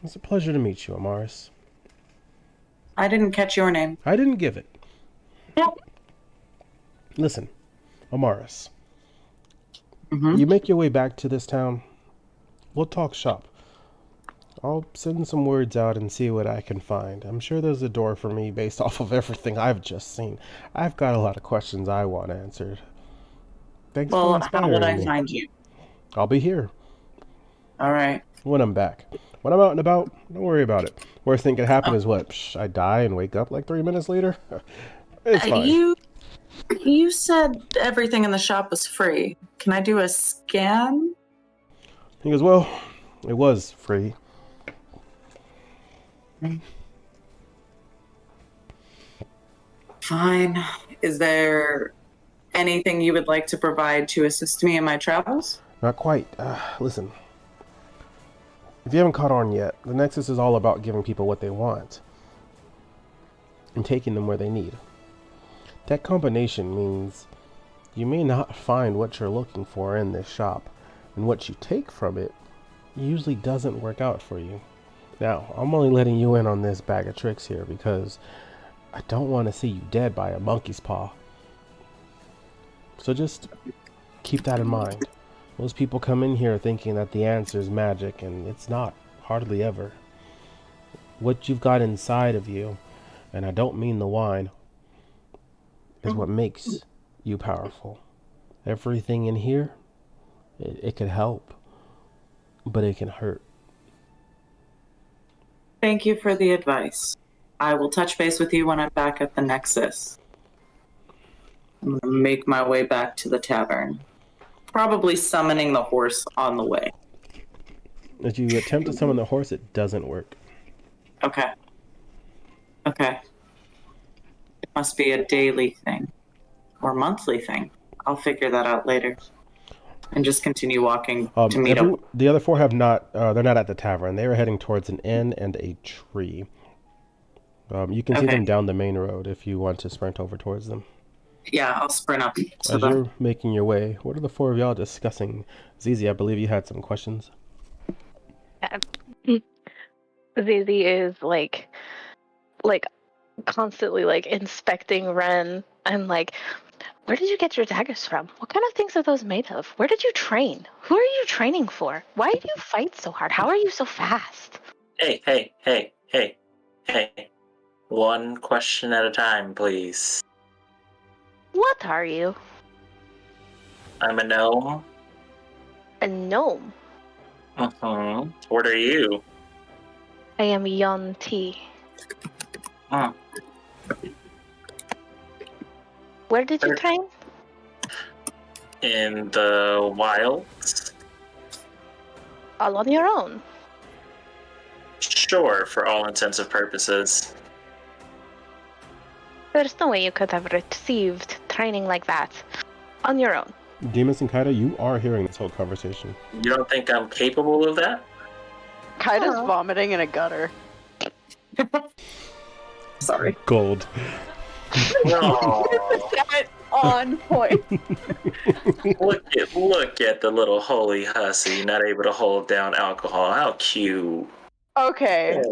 It's a pleasure to meet you, Amaris. I didn't catch your name. I didn't give it. Listen, Amaris. You make your way back to this town. We'll talk shop. I'll send some words out and see what I can find. I'm sure there's a door for me based off of everything I've just seen. I've got a lot of questions I want answered. Thanks for inspiring me. How would I find you? I'll be here. All right. When I'm back. When I'm out and about, don't worry about it. Worst thing could happen is what? I die and wake up like 3 minutes later? It's fine. You said everything in the shop was free. Can I do a scan? He goes, well, it was free. Fine. Is there anything you would like to provide to assist me in my travels? Not quite. Listen. If you haven't caught on yet, the Nexus is all about giving people what they want and taking them where they need. That combination means you may not find what you're looking for in this shop, and what you take from it usually doesn't work out for you. Now, I'm only letting you in on this bag of tricks here because I don't want to see you dead by a monkey's paw. So just keep that in mind. Most people come in here thinking that the answer is magic, and it's not, hardly ever. What you've got inside of you, and I don't mean the wine, is what makes you powerful. Everything in here, it could help, but it can hurt. Thank you for the advice. I will touch base with you when I'm back at the Nexus. I'm going to make my way back to the tavern. Probably summoning the horse on the way. If you attempt to summon the horse, it doesn't work. Okay. It must be a daily thing. Or monthly thing. I'll figure that out later. And just continue walking to meet up. The other four have not, they're not at the tavern. They were heading towards an inn and a tree. You can see them down the main road if you want to sprint over towards them. Yeah, I'll sprint up. As you're making your way, what are the four of y'all discussing? Zizi, I believe you had some questions. Zizi is like constantly like inspecting Ren and like, where did you get your daggers from? What kind of things are those made of? Where did you train? Who are you training for? Why do you fight so hard? How are you so fast? Hey. One question at a time, please. What are you? I'm a gnome. A gnome? What are you? I am Yon T. Where did you train? In the wilds. All on your own? Sure, for all intents and purposes. There's no way you could have received training like that on your own. Demus and Kaida, you are hearing this whole conversation. You don't think I'm capable of that? Kaida's vomiting in a gutter. Sorry. Gold. No. On point. Look at the little holy hussy not able to hold down alcohol. How cute. Okay.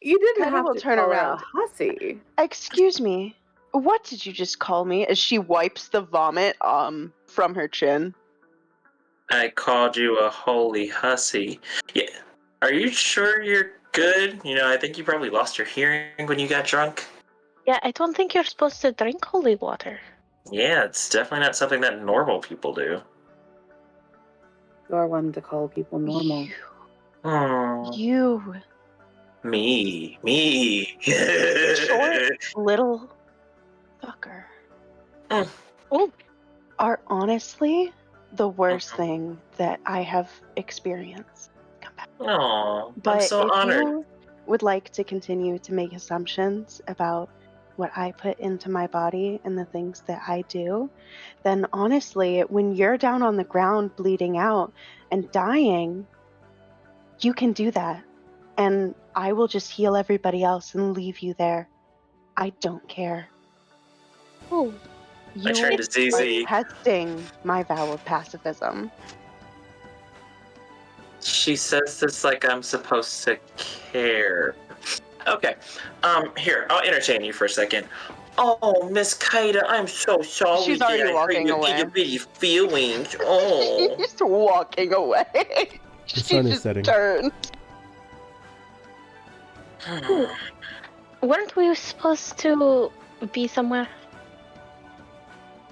You didn't Kaida have will to turn call her around. a hussy. Excuse me. What did you just call me? As she wipes the vomit from her chin. I called you a holy hussy. Yeah. Are you sure you're good? You know, I think you probably lost your hearing when you got drunk. Yeah, I don't think you're supposed to drink holy water. Yeah, it's definitely not something that normal people do. You're one to call people normal. You. Me. Short little fucker. Are honestly the worst thing that I have experienced. Oh, I'm But so if honored. you would like to continue to make assumptions about what I put into my body and the things that I do, then honestly, when you're down on the ground bleeding out and dying, you can do that. And I will just heal everybody else and leave you there. I don't care. Oh, I turned to ZZ. are testing my vow of pacifism. She says this like I'm supposed to care. Okay. Here, I'll entertain you for a second. Oh, Miss Kaida, I'm so sorry. She's already that walking I hurt away. your bitty feelings. Oh. She's walking away. The sun is setting. Turned. weren't we supposed to be somewhere?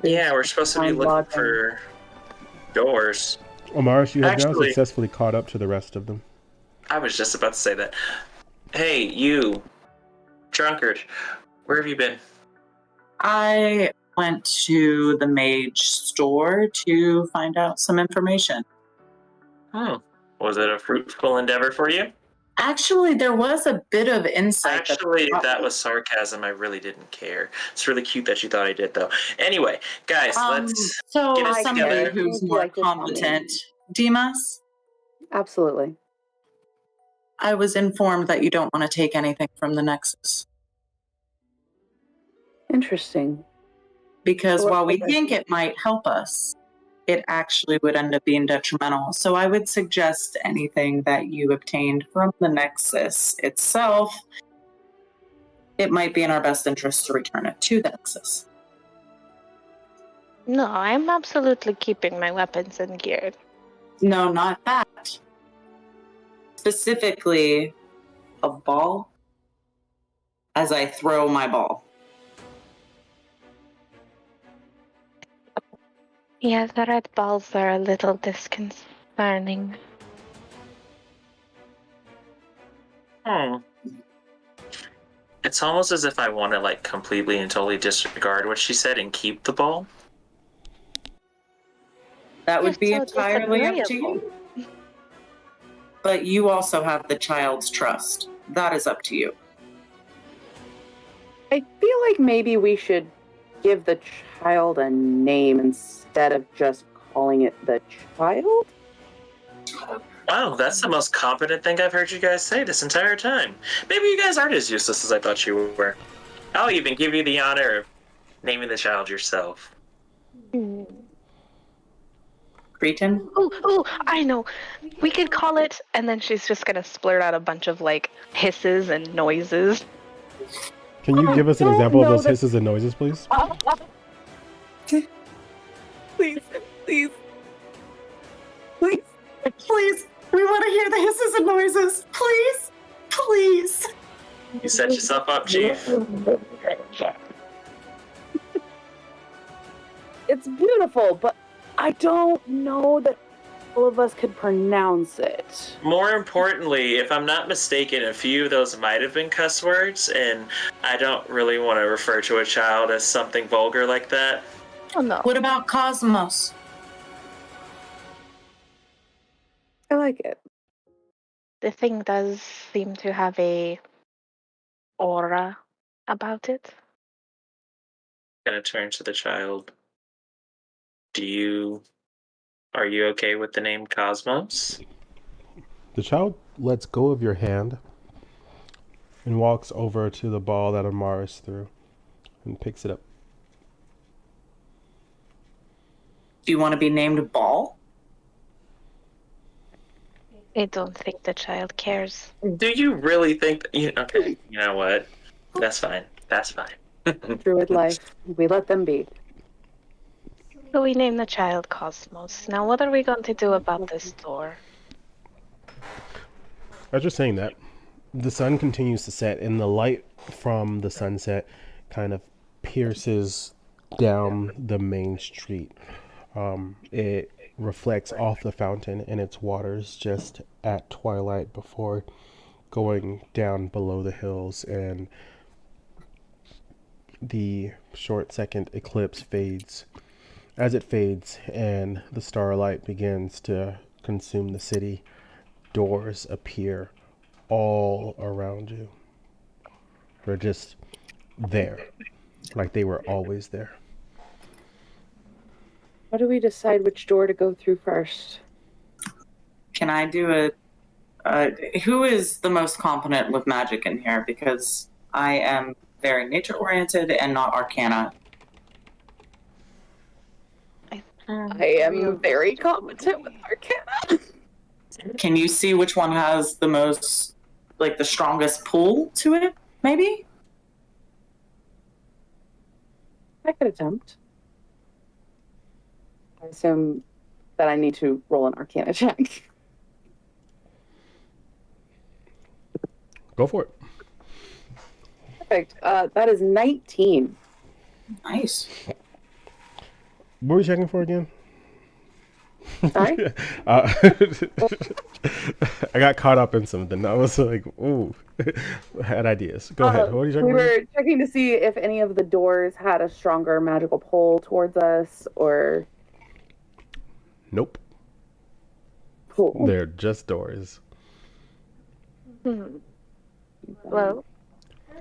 Yeah, we're supposed to be looking for doors. Amaris, you have now Actually- successfully caught up to the rest of them. I was just about to say that. Hey, you, drunkard, where have you been? I went to the mage store to find out some information. Was it a fruitful endeavor for you? Actually, there was a bit of insight. Actually, that was sarcasm. I really didn't care. It's really cute that you thought I did, though. Anyway, guys, let's So, get it as somebody together. who's Would you more like to tell me? competent, Dimas, Absolutely. I was informed that you don't want to take anything from the Nexus. Interesting. Because Well, while we okay. think it might help us, it actually would end up being detrimental. So I would suggest anything that you obtained from the Nexus itself, it might be in our best interest to return it to the Nexus. No, I'm absolutely keeping my weapons and gear. No, not that. Specifically, a ball as I throw my ball. Yeah, the red balls are a little disconcerting. It's almost as if I want to like completely and totally disregard what she said and keep the ball. That would be You're so entirely up to disagreeable. you. But you also have the child's trust. That is up to you. I feel like maybe we should give the child a name instead of just calling it the child. Wow, that's the most competent thing I've heard you guys say this entire time. Maybe you guys aren't as useless as I thought you were. I'll even give you the honor of naming the child yourself. Cretan? Oh, I know. We could call it, and then she's just gonna splurt out a bunch of like hisses and noises. Can you give us an example of those hisses and noises, please? Please. We want to hear the hisses and noises. Please. You set yourself up, Chief. It's beautiful, but I don't know that all of us could pronounce it. More importantly, if I'm not mistaken, a few of those might have been cuss words, and I don't really want to refer to a child as something vulgar like that. Oh no. What about Cosmos? I like it. The thing does seem to have a aura about it. I'm gonna turn to the child. Are you okay with the name Cosmos? The child lets go of your hand and walks over to the ball that Amaris threw and picks it up. Do you want to be named Ball? I don't think the child cares. Do you really think that okay, you know what? That's fine. Druid life. We let them be. So we name the child Cosmos. Now, what are we going to do about this door? I was just saying that the sun continues to set, and the light from the sunset kind of pierces down the main street. It reflects off the fountain and its waters just at twilight before going down below the hills, and the short second eclipse fades. As it fades and the starlight begins to consume the city, doors appear all around you. They're just there, like they were always there. How do we decide which door to go through first? Can I do who is the most competent with magic in here? Because I am very nature oriented and not arcana. I am very competent with arcana. Can you see which one has the most, like, the strongest pull to it, maybe? I could attempt. I assume that I need to roll an arcana check. Go for it. Perfect. That is 19. Nice. What were we checking for again? Sorry? I got caught up in something. I was like, ooh, I had ideas. Go ahead. What are you checking We for? were checking to see if any of the doors had a stronger magical pull towards us, or... Nope. Cool. They're just doors. Well,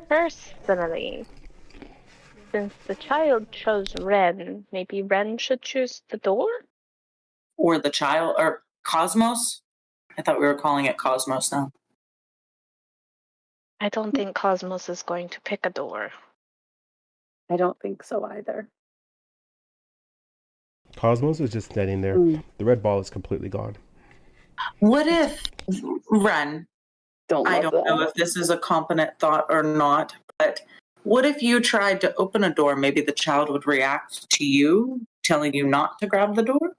personally, since the child chose Ren, maybe Ren should choose the door? Or the child, or Cosmos? I thought we were calling it Cosmos now. I don't think Cosmos is going to pick a door. I don't think so either. Cosmos is just standing there. The red ball is completely gone. What if, Ren, I don't know if this is a competent thought or not, but what if you tried to open a door? Maybe the child would react to you, telling you not to grab the door?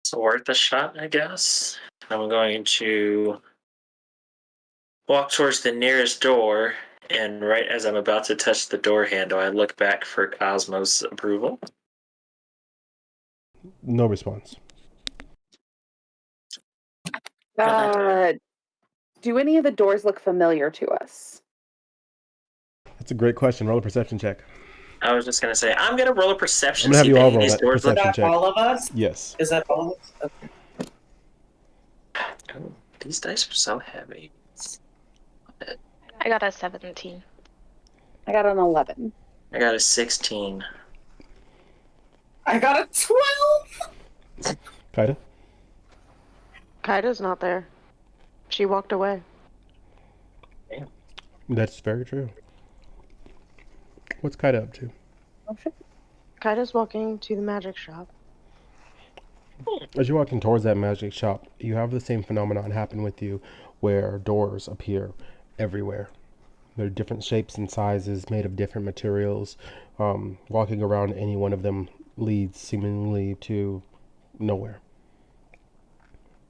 It's worth a shot, I guess. I'm going to walk towards the nearest door, and right as I'm about to touch the door handle, I look back for Cosmos' approval. No response. Do any of the doors look familiar to us? That's a great question. Roll a perception check. I was just going to say, I'm going to roll a perception. I'm going to have you all roll these that doors look. perception check. All of us? Yes. Is that all of us? Okay. Oh, these dice are so heavy. I got a 17. I got an 11. I got a 16. I got a 12! Kaida? Kaida's not there. She walked away. Damn. That's very true. What's Kaida up to? Oh, shit. Kaida's walking to the magic shop. As you're walking towards that magic shop, you have the same phenomenon happen with you where doors appear everywhere. They're different shapes and sizes, made of different materials. Walking around any one of them leads seemingly to nowhere.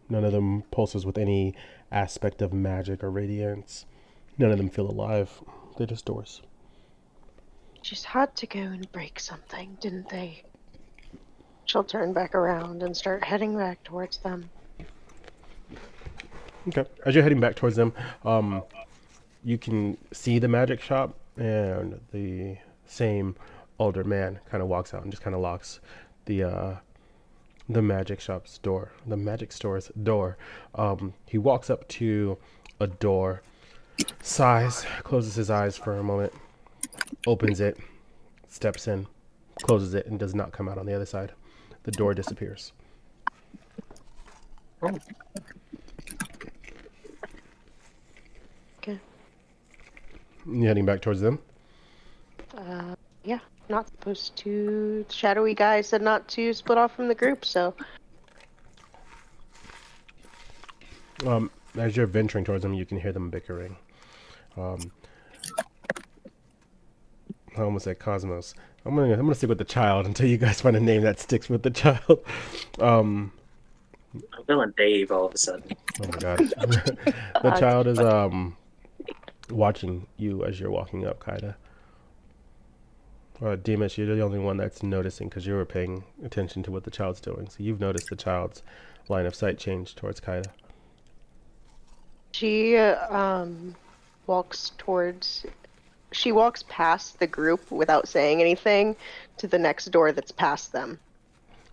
None of them pulses with any aspect of magic or radiance. None of them feel alive. They're just doors. Just had to go and break something, didn't they? She'll turn back around and start heading back towards them. Okay. As you're heading back towards them, you can see the magic shop, and the same older man kind of walks out and just kind of locks the magic shop's door, the magic store's door. He walks up to a door, sighs, closes his eyes for a moment, opens it, steps in, closes it, and does not come out on the other side. The door disappears. Okay. You heading back towards them? Yeah, not supposed to. The shadowy guy said not to split off from the group, so. As you're venturing towards them, you can hear them bickering. I almost said Cosmos. I'm gonna stick with the child until you guys find a name that sticks with the child. I'm feeling Dave all of a sudden. Oh my god. The child is watching you as you're walking up, Kaida. Demas, you're the only one that's noticing because you were paying attention to what the child's doing. So you've noticed the child's line of sight change towards Kaida. She walks past the group without saying anything to the next door that's past them.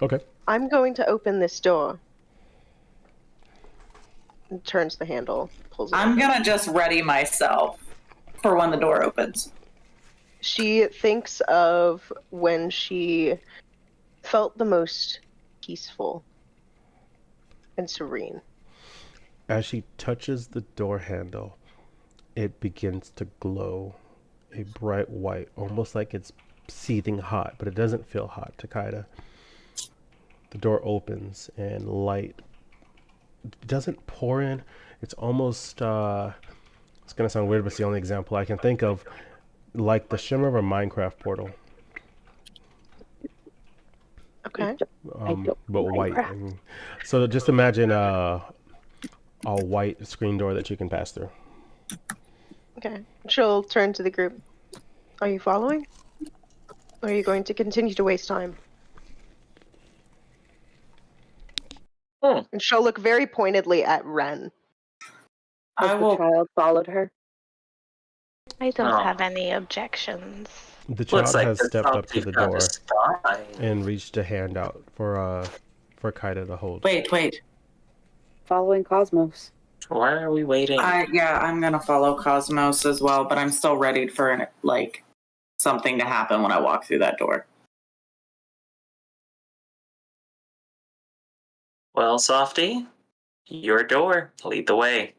Okay. I'm going to open this door. And turns the handle, pulls it I'm open. gonna just ready myself for when the door opens. She thinks of when she felt the most peaceful and serene. As she touches the door handle, it begins to glow a bright white, almost like it's seething hot, but it doesn't feel hot to Kaida. The door opens and light doesn't pour in. It's almost, it's going to sound weird, but it's the only example I can think of, like the shimmer of a Minecraft portal. Okay. But white. So just imagine a white screen door that you can pass through. Okay. She'll turn to the group. Are you following? Or are you going to continue to waste time? And she'll look very pointedly at Ren. Has the child followed her? I don't have any objections. The child like has the stepped up to zombie the got a door spy. and reached a hand out for Kaida to hold. Wait. Following Cosmos. Why are we waiting? I'm gonna follow Cosmos as well, but I'm still ready for something to happen when I walk through that door. Well, Softy, your door. Lead the way.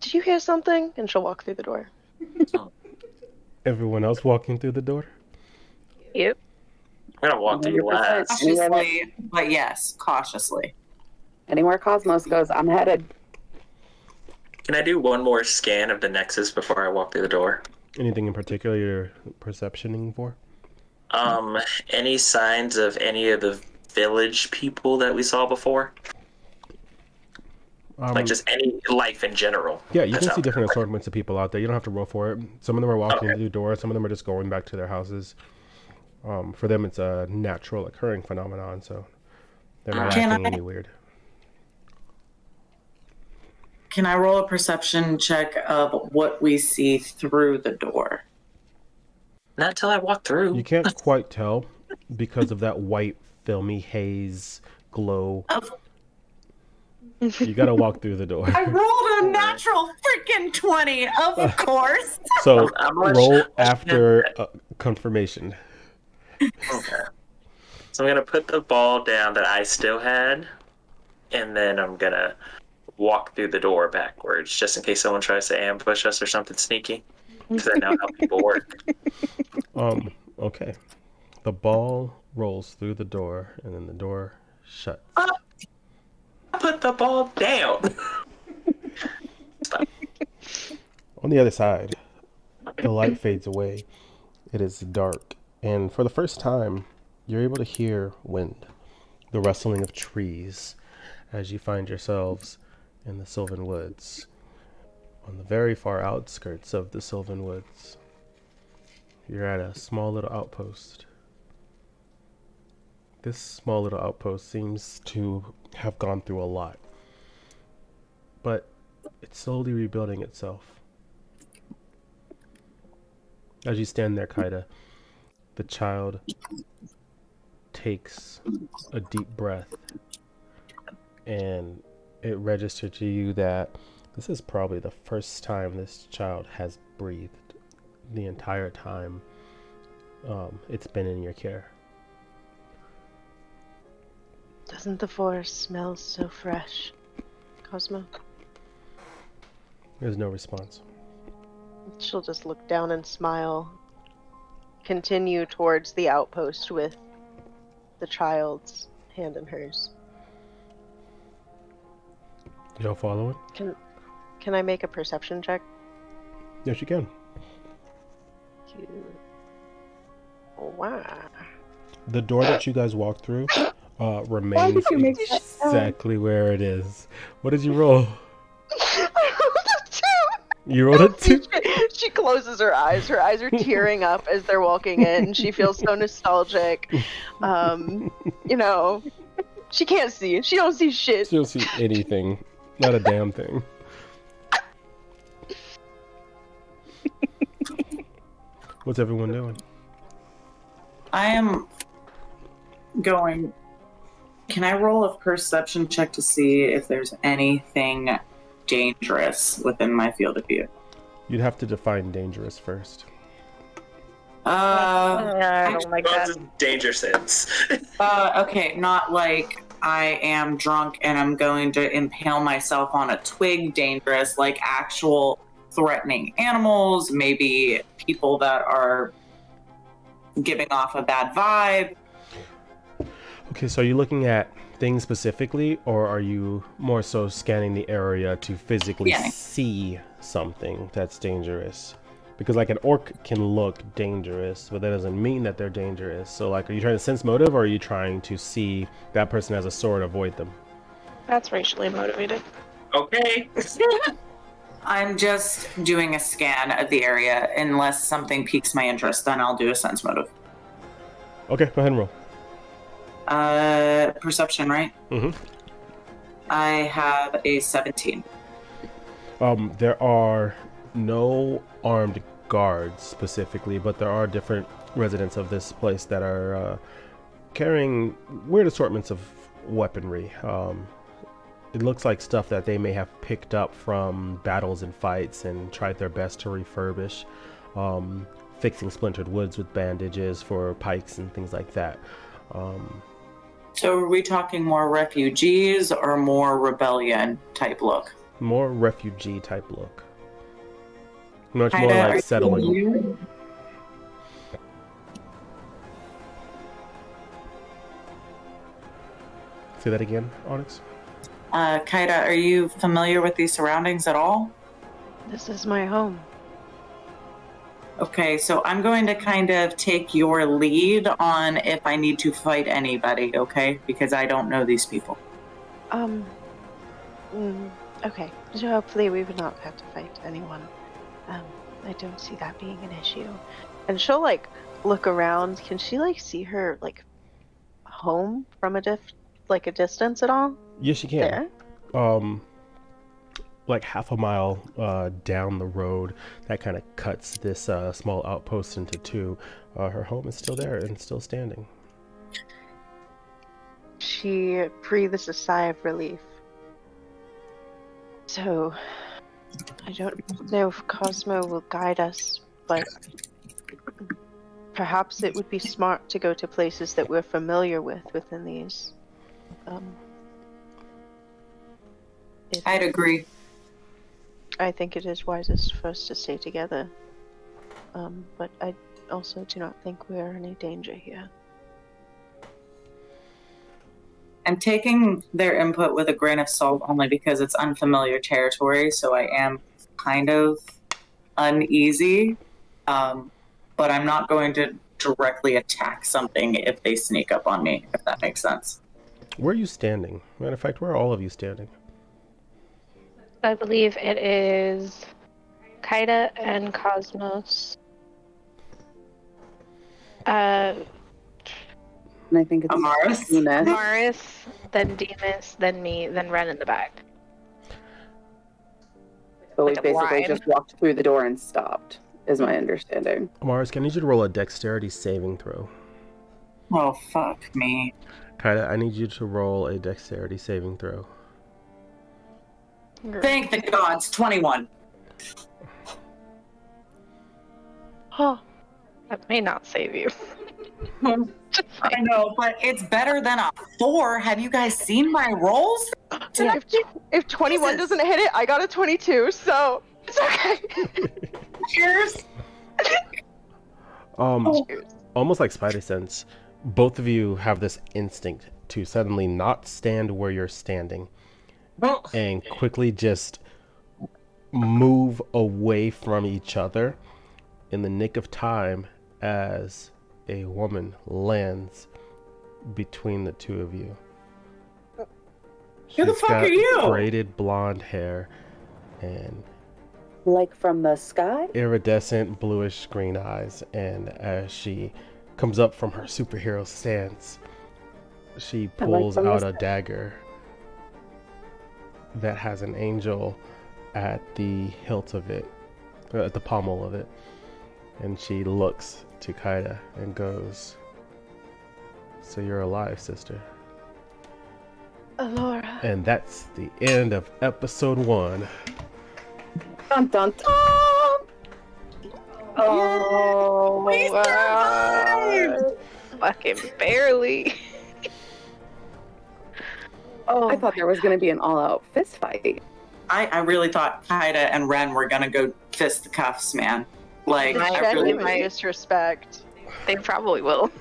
Did you hear something? And she'll walk through the door. Everyone else walking through the door? Yep. I'm gonna walk through last. Cautiously, but yes, cautiously. Anywhere Cosmos goes, I'm headed. Can I do one more scan of the Nexus before I walk through the door? Anything in particular you're perceptioning for? Any signs of any of the village people that we saw before? Like just any life in general. Yeah, you can see different assortments of people out there. You don't have to roll for it. Some of them are walking through the door. Some of them are just going back to their houses. For them, it's a natural occurring phenomenon, so they're not acting any weird. Can I roll a perception check of what we see through the door? Not till I walk through. You can't quite tell because of that white, filmy haze glow. You gotta walk through the door. I rolled a natural freaking 20, of course. So roll after confirmation. Okay. So I'm gonna put the ball down that I still had, and then I'm gonna walk through the door backwards, just in case someone tries to ambush us or something sneaky. Because I know how people work. Okay. The ball rolls through the door, and then the door shuts. Put the ball down. Stop. On the other side, the light fades away. It is dark, and for the first time, you're able to hear wind, the rustling of trees, as you find yourselves in the Sylvan Woods. On the very far outskirts of the Sylvan Woods, you're at a small little outpost. This small little outpost seems to have gone through a lot, but it's slowly rebuilding itself. As you stand there, Kaida, the child takes a deep breath, and it registers to you that this is probably the first time this child has breathed the entire time it's been in your care. Doesn't the forest smell so fresh, Cosmo? There's no response. She'll just look down and smile. Continue towards the outpost with the child's hand in hers. Y'all following? Can I make a perception check? Yes, you can. you. Wow. The door that you guys walked through Why remains did you make that sound? exactly where it is. What did you roll? I rolled a 2. You rolled a 2? She closes her eyes. Her eyes are tearing up as they're walking in. She feels so nostalgic. You know, she can't see. She don't see shit. She don't see anything. Not a damn thing. What's everyone doing? I am going. Can I roll a perception check to see if there's anything dangerous within my field of view? You'd have to define dangerous first. I don't like that. What's danger sense? Okay, not like I am drunk and I'm going to impale myself on a twig dangerous, like actual threatening animals, maybe people that are giving off a bad vibe. Okay, so are you looking at things specifically, or are you more so scanning the area to physically see something that's dangerous? Because like an orc can look dangerous, but that doesn't mean that they're dangerous. So like, are you trying to sense motive, or are you trying to see that person has a sword, avoid them? That's racially motivated. Okay. I'm just doing a scan of the area. Unless something piques my interest, then I'll do a sense motive. Okay, go ahead and roll. Perception, right? Mm-hmm. I have a 17. There are no armed guards specifically, but there are different residents of this place that are carrying weird assortments of weaponry. It looks like stuff that they may have picked up from battles and fights and tried their best to refurbish, fixing splintered woods with bandages for pikes and things like that. So are we talking more refugees or more rebellion type look? More refugee type look. Much more like settling. Say that again, Onyx. Kaida, are you familiar with these surroundings at all? This is my home. Okay, so I'm going to kind of take your lead on if I need to fight anybody, okay? Because I don't know these people. Okay. So hopefully we would not have to fight anyone. I don't see that being an issue. And she'll like look around. Can she like see her like home from a distance at all? Yes, you can. There? Like half a mile down the road that kind of cuts this small outpost into two. Her home is still there and still standing. She breathes a sigh of relief. So, I don't know if Cosmo will guide us, but perhaps it would be smart to go to places that we're familiar with within these. I'd agree. I think it is wisest for us to stay together. But I also do not think we are in any danger here. I'm taking their input with a grain of salt only because it's unfamiliar territory, so I am kind of uneasy. But I'm not going to directly attack something if they sneak up on me, if that makes sense. Where are you standing? Matter of fact, where are all of you standing? I believe it is Kaida and Cosmos. And I think it's Amaris. Amaris, then Demas, then me, then Ren in the back. But we Like a basically line. just walked through the door and stopped, is my understanding. Amaris, can I need you to roll a dexterity saving throw? Oh, fuck me. Kaida, I need you to roll a dexterity saving throw. Thank the gods, 21. Huh. That may not save you. I know, but it's better than a 4. Have you guys seen my rolls? If 21 Jesus. doesn't hit it, I got a 22, so it's okay. Cheers. Almost like spider sense, both of you have this instinct to suddenly not stand where you're standing and quickly just move away from each other in the nick of time as a woman lands between the two of you. Who the She's fuck got are you? braided blonde hair and Like from the sky? iridescent bluish green eyes, and as she comes up from her superhero stance, she pulls from the out a sky. dagger that has an angel at the hilt of it, at the pommel of it, and she looks to Kaida and goes, "So you're alive, sister." Alora. And that's the end of episode 1. Dun dun dun! Oh, We survived! fucking barely. Oh, I thought there was going to be an all-out fist fight. I really thought Kaida and Ren were gonna go fist the cuffs, man. Like, I really Genuine respect. they probably will.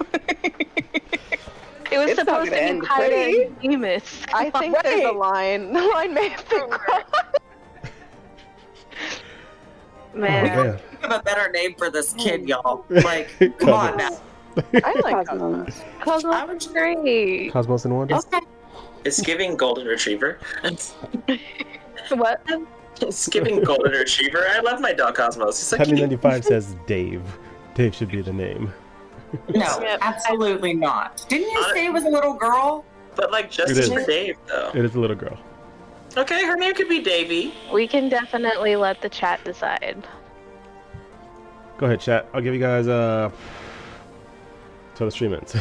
It was It's not supposed to gonna be end Kaida pretty. and Demas. I think there's a line. The line may have been crossed. Man, man. think of a better name for this kid, y'all. Like, come on now. I like Cosmos. Cosmos I would- was great. Cosmos and Wonder? Okay. It's giving golden retriever. What? It's giving golden retriever. I love my dog Cosmos. He's so cute. 95 says Dave. Dave should be the name. No, Yep. absolutely not. Didn't you Hon- say it was a little girl? But like It justice is. for Dave though. It is a little girl. Okay, her name could be Davy. We can definitely let the chat decide. Go ahead, chat. I'll give you guys till the stream ends.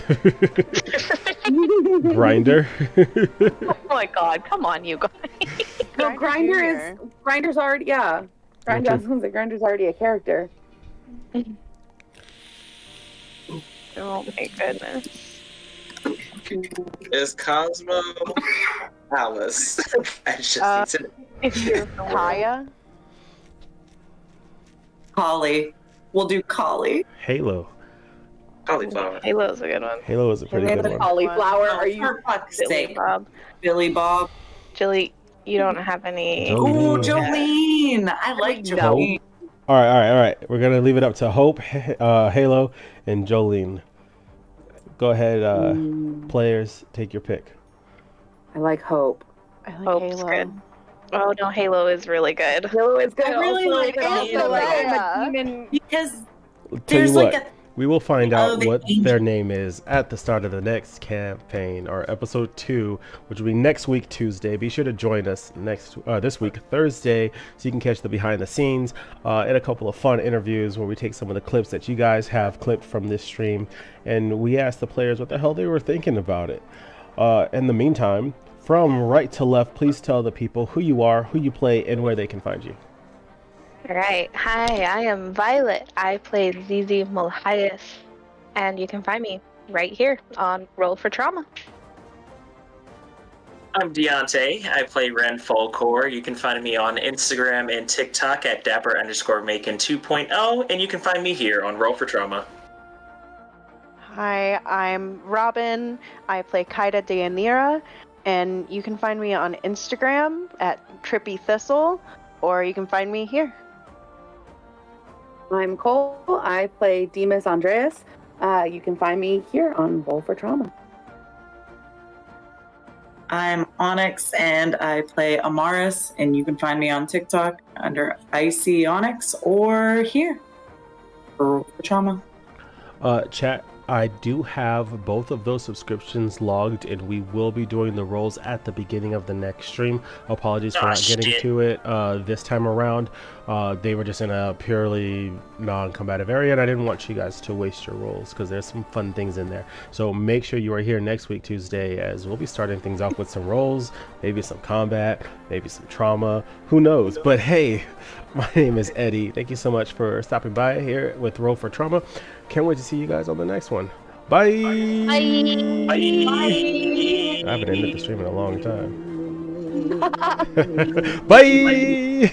Grinder. Oh my god, come on, you guys. No, Grinder's already, yeah. Grinder's already a character. Oh my goodness. Is Cosmo Alice? I just need to If you're Kaya. Collie. We'll do Collie. Halo. cauliflower. Halo's a good one. Halo is a pretty good The one. cauliflower, Oh, are you? for fuck's Billy sake. Bob. Billy Bob. Jilly, you don't have any. Joe- Ooh, Jolene. Jolene. I like No. Jolene. All right. We're gonna leave it up to Hope, Halo, and Jolene. Go ahead, players. Take your pick. I like Hope. I like Hope's Halo. good. Oh no, Halo is really good. Halo is good. I really also, like but Halo. also, like, Yeah. I'm a demon. Because Tell there's you like what, a we will find out the what angel. their name is at the start of the next campaign, or episode 2, which will be next week Tuesday. Be sure to join us this week Thursday, so you can catch the behind the scenes and a couple of fun interviews where we take some of the clips that you guys have clipped from this stream, and we ask the players what the hell they were thinking about it. In the meantime, from right to left, please tell the people who you are, who you play, and where they can find you. Alright, hi, I am Violet. I play Zizi Mulhayas, and you can find me right here on Roll for Trauma. I'm Deontay. I play Ren Folkor. You can find me on Instagram and TikTok at dapper_macon 2.0, and you can find me here on Roll for Trauma. Hi, I'm Robin. I play Kaida Deanira, and you can find me on Instagram at Trippy Thistle, or you can find me here. I'm Cole. I play Demas Andreas. You can find me here on Roll for Trauma. I'm Onyx and I play Amaris, and you can find me on TikTok under Icy Onyx or here for Trauma. Chat, I do have both of those subscriptions logged, and we will be doing the rolls at the beginning of the next stream. Apologies for not getting to it this time around. They were just in a purely non-combative area, and I didn't want you guys to waste your rolls because there's some fun things in there. So make sure you are here next week Tuesday, as we'll be starting things off with some rolls, maybe some combat, maybe some trauma, who knows. But hey, my name is Eddie. Thank you so much for stopping by here with Roll for Trauma. Can't wait to see you guys on the next one. Bye. Bye. I haven't ended the stream in a long time. Bye.